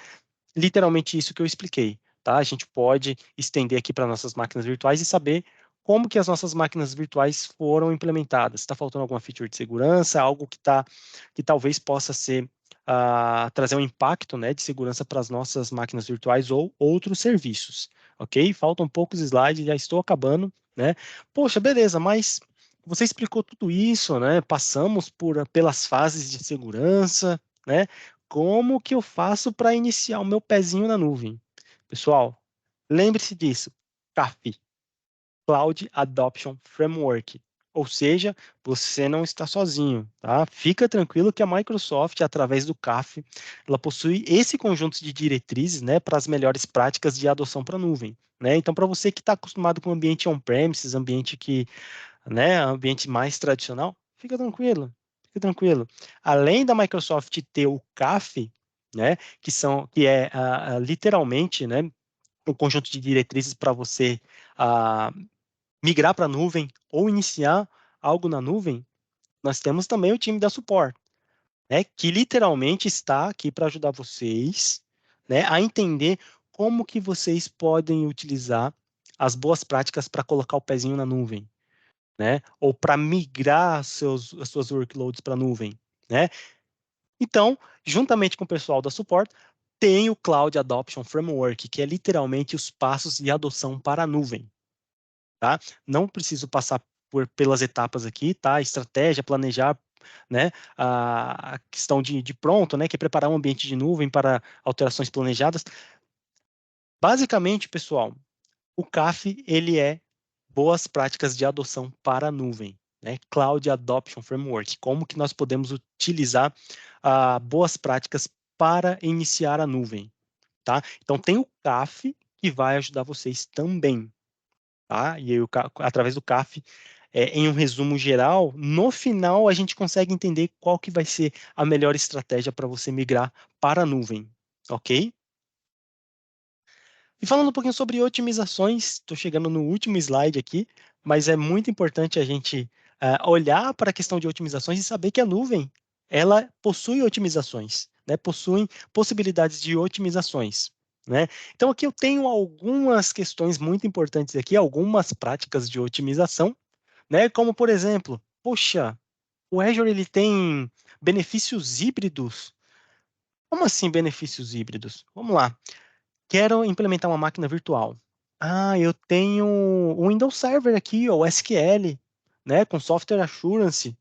literalmente isso que eu expliquei, tá? A gente pode estender aqui para nossas máquinas virtuais e saber como que as nossas máquinas virtuais foram implementadas. Está faltando alguma feature de segurança, algo que talvez possa ser trazer um impacto, né, de segurança para as nossas máquinas virtuais ou outros serviços, ok? Faltam poucos slides, já estou acabando, né? Poxa, beleza, mas você explicou tudo isso, né? Passamos pelas fases de segurança, né? Como que eu faço para iniciar o meu pezinho na nuvem? Pessoal, lembre-se disso. CAF, Cloud Adoption Framework. Ou seja, você não está sozinho, tá? Fica tranquilo que a Microsoft, através do CAF, ela possui esse conjunto de diretrizes, né, para as melhores práticas de adoção para a nuvem, né? Então, para você que está acostumado com o ambiente on-premises, ambiente que, né, ambiente mais tradicional, fica tranquilo, fica tranquilo. Além da Microsoft ter o CAF, né, que é literalmente, né, um conjunto de diretrizes para você ah, migrar para a nuvem ou iniciar algo na nuvem, nós temos também o time da suporte, né, que literalmente está aqui para ajudar vocês, né, a entender como que vocês podem utilizar as boas práticas para colocar o pezinho na nuvem, né, ou para migrar as suas workloads para a nuvem, né. Então, juntamente com o pessoal da suporte, tem o Cloud Adoption Framework, que é literalmente os passos de adoção para a nuvem, tá? Não preciso passar pelas etapas aqui, tá? Estratégia, planejar, né? A questão de pronto, né? Que é preparar um ambiente de nuvem para alterações planejadas. Basicamente, pessoal, o CAF, ele é boas práticas de adoção para a nuvem, né? Cloud Adoption Framework. Como que nós podemos utilizar boas práticas para iniciar a nuvem, tá? Então, tem o CAF que vai ajudar vocês também, tá? E aí, através do CAF, em um resumo geral, no final a gente consegue entender qual que vai ser a melhor estratégia para você migrar para a nuvem, ok? E falando um pouquinho sobre otimizações, estou chegando no último slide aqui, mas é muito importante a gente olhar para a questão de otimizações e saber que a nuvem, ela possui otimizações, né? Possui possibilidades de otimizações, né? Então aqui eu tenho algumas questões muito importantes aqui, algumas práticas de otimização, né? Como por exemplo, poxa, o Azure ele tem benefícios híbridos. Como assim benefícios híbridos? Vamos lá. Quero implementar uma máquina virtual. Ah, eu tenho um Windows Server aqui, ou SQL, né, com Software Assurance,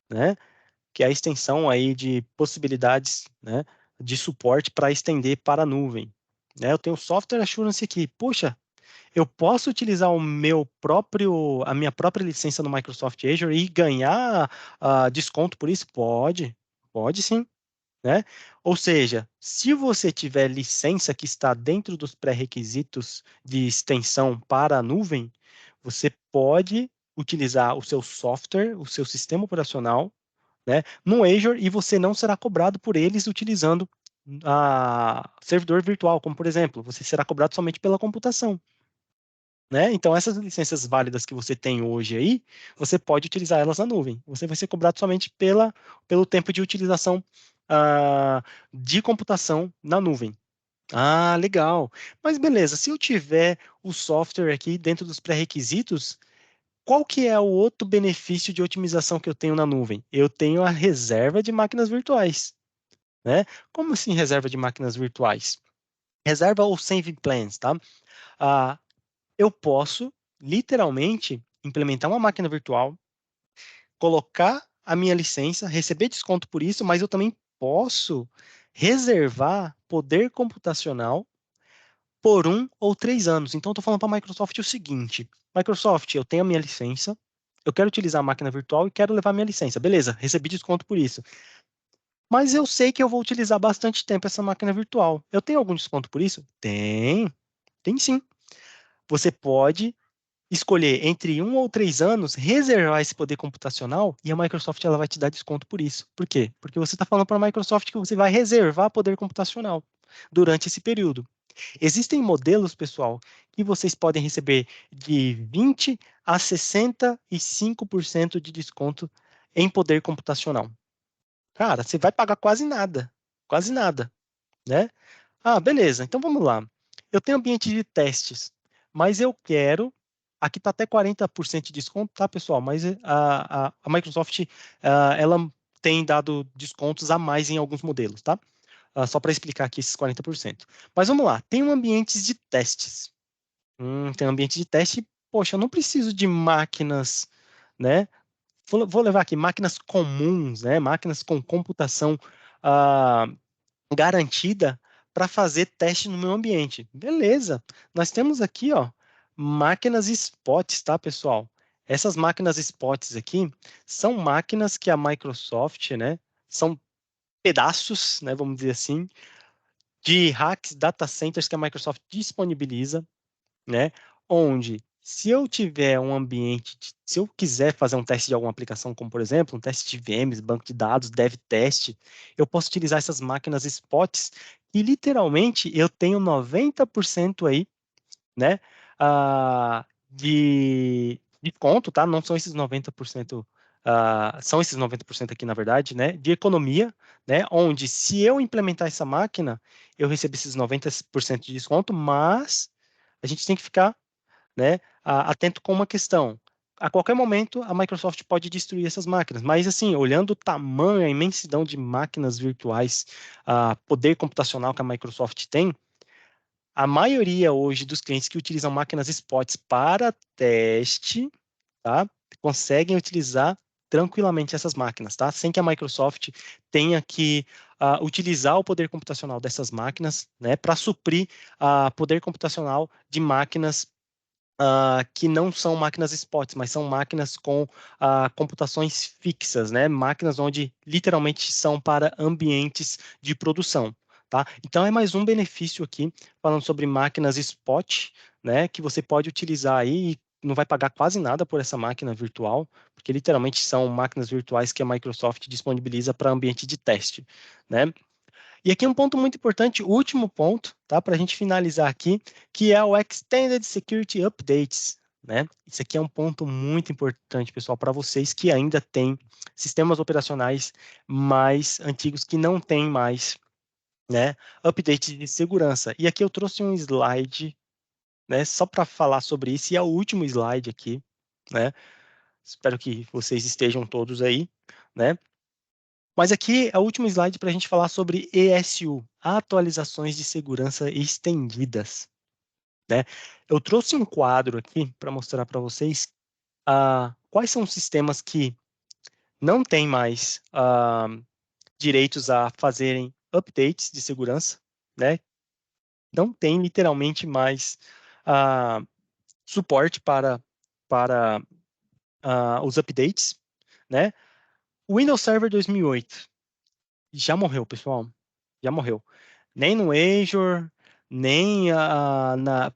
né, que é a extensão aí de possibilidades, né, de suporte para estender para a nuvem. Né, eu tenho Software Assurance aqui. Puxa, eu posso utilizar a minha própria licença no Microsoft Azure e ganhar desconto por isso? Pode, pode sim, né? Ou seja, se você tiver licença que está dentro dos pré-requisitos de extensão para a nuvem, você pode utilizar o seu software, o seu sistema operacional, né, no Azure e você não será cobrado por eles utilizando a servidor virtual, como por exemplo, você será cobrado somente pela computação. Né? Então, essas licenças válidas que você tem hoje aí, você pode utilizar elas na nuvem. Você vai ser cobrado somente pelo tempo de utilização de computação na nuvem. Ah, legal. Mas beleza, se eu tiver o software aqui dentro dos pré-requisitos, qual que é o outro benefício de otimização que eu tenho na nuvem? Eu tenho a reserva de máquinas virtuais, né? Como assim reserva de máquinas virtuais? Reserva ou saving plans, tá? Ah, eu posso, literalmente, implementar uma máquina virtual, colocar a minha licença, receber desconto por isso, mas eu também posso reservar poder computacional por 1 ou 3 anos. Então, eu estou falando para a Microsoft o seguinte: Microsoft, eu tenho a minha licença, eu quero utilizar a máquina virtual e quero levar a minha licença. Beleza, recebi desconto por isso. Mas eu sei que eu vou utilizar bastante tempo essa máquina virtual. Eu tenho algum desconto por isso? Tem sim. Você pode escolher entre 1 ou 3 anos, reservar esse poder computacional e a Microsoft ela vai te dar desconto por isso. Por quê? Porque você está falando para a Microsoft que você vai reservar poder computacional durante esse período. Existem modelos, pessoal, que vocês podem receber de 20 a 65% de desconto em poder computacional. Cara, você vai pagar quase nada, né? Ah, beleza, então vamos lá. Eu tenho ambiente de testes, mas eu quero. Aqui está até 40% de desconto, tá, pessoal? Mas a Microsoft ela tem dado descontos a mais em alguns modelos, tá? Só para explicar aqui esses 40%. Mas vamos lá, tem um ambiente de testes. Tem um ambiente de teste, poxa, eu não preciso de máquinas, né? Vou levar aqui máquinas comuns, né? Máquinas com computação ah, garantida para fazer teste no meu ambiente. Beleza. Nós temos aqui, ó, máquinas spots, tá, pessoal? Essas máquinas spots aqui são máquinas que a Microsoft, né, são pedaços, né, vamos dizer assim, de racks data centers que a Microsoft disponibiliza, né, onde se eu tiver um ambiente, se eu quiser fazer um teste de alguma aplicação, como por exemplo, um teste de VMs, banco de dados, dev test, eu posso utilizar essas máquinas spots e literalmente eu tenho 90% aí, né, de desconto, tá? Não são esses 90%, são esses 90% aqui na verdade, né, de economia, né, onde se eu implementar essa máquina, eu recebo esses 90% de desconto, mas a gente tem que ficar, né, atento com uma questão. A qualquer momento, a Microsoft pode destruir essas máquinas, mas assim, olhando o tamanho, a imensidão de máquinas virtuais, poder computacional que a Microsoft tem, a maioria hoje dos clientes que utilizam máquinas spots para teste, tá, conseguem utilizar tranquilamente essas máquinas, tá? Sem que a Microsoft tenha que utilizar o poder computacional dessas máquinas, né, para suprir poder computacional de máquinas que não são máquinas spots, mas são máquinas com computações fixas, né? Máquinas onde literalmente são para ambientes de produção. Tá? Então é mais um benefício aqui, falando sobre máquinas spot, né? Que você pode utilizar aí e não vai pagar quase nada por essa máquina virtual, porque literalmente são máquinas virtuais que a Microsoft disponibiliza para ambiente de teste, né? E aqui um ponto muito importante, o último ponto, tá? Para a gente finalizar aqui, que é o Extended Security Updates, né? Isso aqui é um ponto muito importante, pessoal, para vocês que ainda têm sistemas operacionais mais antigos que não têm mais, né, updates de segurança. E aqui eu trouxe um slide, né, só para falar sobre isso, e é o último slide aqui, né? Espero que vocês estejam todos aí, né? Mas aqui é o último slide para a gente falar sobre ESU, atualizações de segurança estendidas, né? Eu trouxe um quadro aqui para mostrar para vocês quais são os sistemas que não têm mais direitos a fazerem updates de segurança, né? Não tem literalmente mais suporte para os updates, né? O Windows Server 2008 já morreu, pessoal. Já morreu. Nem no Azure, nem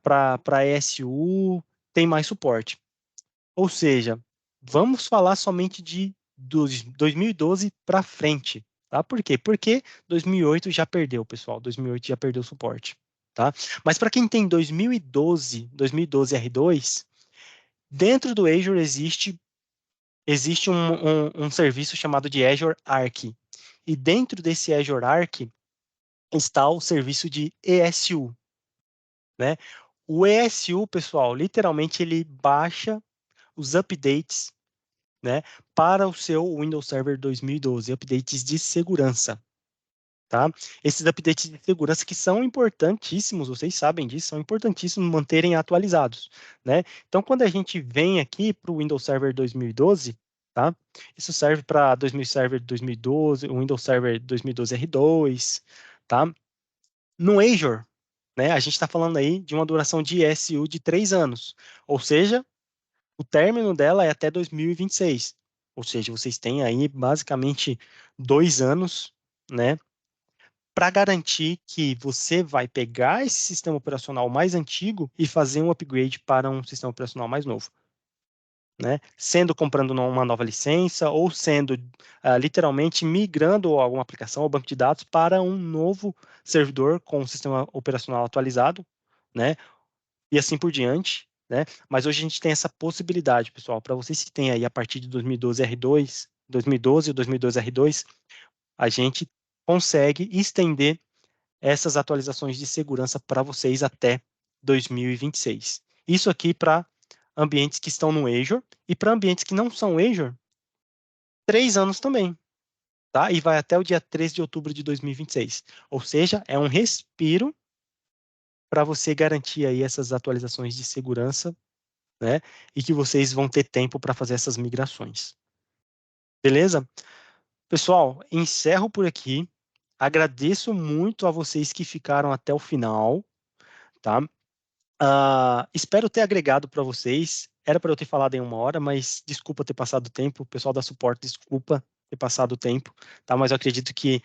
para ESU tem mais suporte. Ou seja, vamos falar somente de 2012 para frente. Tá? Por quê? Porque 2008 já perdeu, pessoal. 2008 já perdeu o suporte. Tá? Mas para quem tem 2012 R2, dentro do Azure existe um serviço chamado de Azure Arc. E dentro desse Azure Arc está o serviço de ESU, né? O ESU, pessoal, literalmente ele baixa os updates, né, para o seu Windows Server 2012, updates de segurança, tá? Esses updates de segurança que são importantíssimos, vocês sabem disso, são importantíssimos manterem atualizados, né? Então, quando a gente vem aqui para o Windows Server 2012, tá? Isso serve para Windows Server 2012, o Windows Server 2012 R2, tá? No Azure, né, a gente está falando aí de uma duração de ESU de 3 anos, ou seja, o término dela é até 2026. Ou seja, vocês têm aí basicamente 2 anos, né, para garantir que você vai pegar esse sistema operacional mais antigo e fazer um upgrade para um sistema operacional mais novo, né? Sendo comprando uma nova licença ou sendo literalmente migrando alguma aplicação ou banco de dados para um novo servidor com um sistema operacional atualizado, né? E assim por diante, né? Mas hoje a gente tem essa possibilidade, pessoal, para vocês que têm aí a partir de 2012 R2, 2012 ou 2012 R2, a gente consegue estender essas atualizações de segurança para vocês até 2026. Isso aqui para ambientes que estão no Azure e para ambientes que não são Azure, 3 anos também, tá? E vai até o dia 13 de outubro de 2026. Ou seja, é um respiro para você garantir aí essas atualizações de segurança, né? E que vocês vão ter tempo para fazer essas migrações. Beleza? Pessoal, encerro por aqui. Agradeço muito a vocês que ficaram até o final, tá? Espero ter agregado para vocês. Era para eu ter falado em 1 hora, mas desculpa ter passado o tempo. O pessoal da suporte, desculpa ter passado o tempo, tá? Mas eu acredito que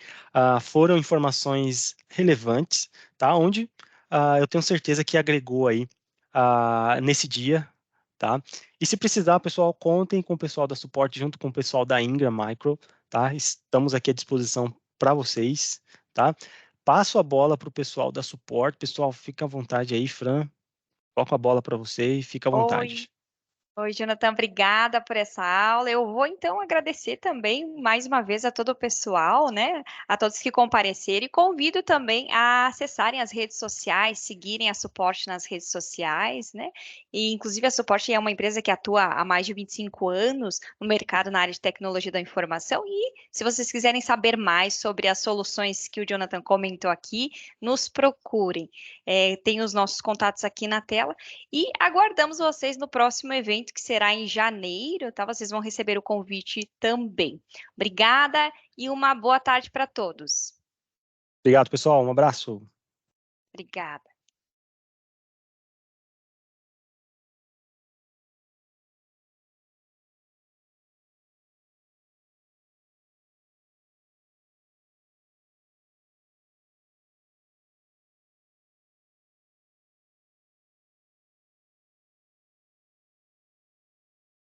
foram informações relevantes, tá? Onde eu tenho certeza que agregou aí nesse dia, tá? E se precisar, pessoal, contem com o pessoal da suporte junto com o pessoal da Ingram Micro, tá? Estamos aqui à disposição para vocês, tá? Passo a bola para o pessoal da suporte. Pessoal, fica à vontade aí, Fran. Toco a bola para você e fica à Oi. vontade. Oi, Jonathan, obrigada por essa aula. Eu vou então agradecer também mais uma vez a todo o pessoal, né? A todos que compareceram e convido também a acessarem as redes sociais, seguirem a Suporte nas redes sociais, né? E inclusive a Suporte é uma empresa que atua há mais de 25 anos no mercado na área de tecnologia da informação e se vocês quiserem saber mais sobre as soluções que o Jonathan comentou aqui, nos procurem. Tem os nossos contatos aqui na tela. E aguardamos vocês no próximo evento, que será em janeiro, tá? Vocês vão receber o convite também. Obrigada e uma boa tarde para todos. Obrigado, pessoal. Um abraço. Obrigada.